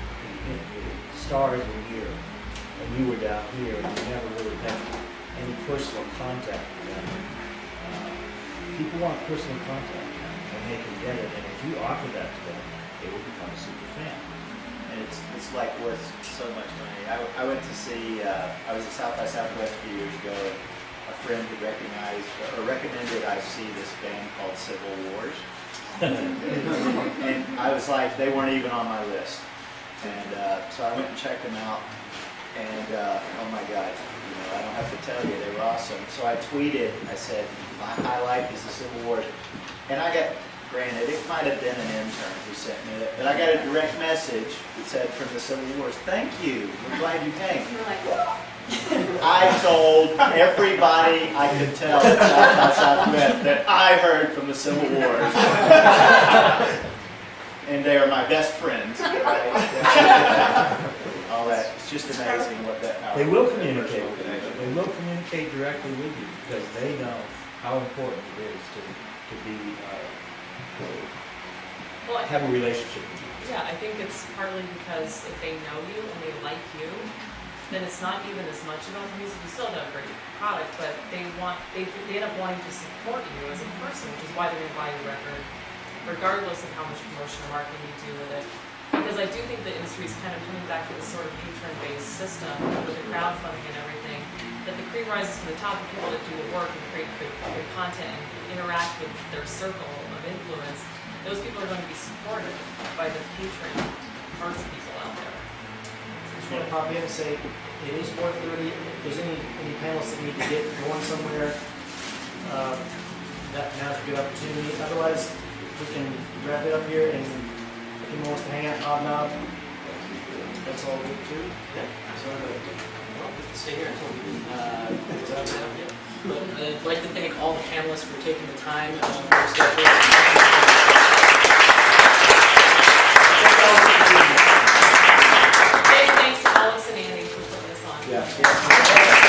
the stars were here, and you were down here, and you never really had any personal contact with them. People want personal contact now, and they can get it. And if you offer that to them, they will become a super fan. And it's like worth so much money. I went to see, I was at South by Southwest a few years ago, and a friend had recommended I see this band called Civil Wars. And I was like, they weren't even on my list. And so I went and checked them out, and oh my God, I don't have to tell you, they were awesome. So I tweeted, I said, my highlight is the Civil Wars. And I got, granted, it might have been an intern who sent me it, but I got a direct message that said from the Civil Wars, thank you, we're glad you came. You're like, whoa. I told everybody I could tell at South by Southwest that I heard from the Civil Wars. And they are my best friends. All that. It's just amazing what that power. They will communicate with you. They will communicate directly with you because they know how important it is to be have a relationship with you. Yeah, I think it's partly because if they know you and they like you, then it's not even as much about the music. You still have a great product, but they end up wanting to support you as a person, which is why they're going to buy your record, regardless of how much promotion or marketing you do with it. Because I do think the industry is kind of coming back to this sort of patron-based system with the crowdfunding and everything, that the cream rises to the top of people that do the work and create good content and interact with their circle of influence. Those people are going to be supported by the patron arts people out there. Just want to pop in and say, it is 4:30. If there's any panelists that need to get going somewhere, now's a good opportunity. Otherwise, we can wrap it up here, and if anyone wants to hang out, hobnob, that's all good too. Yeah. So, well, we can stay here until we But I'd like to thank all the panelists for taking the time for this Thanks to Alex and Andy for putting this on. Yeah.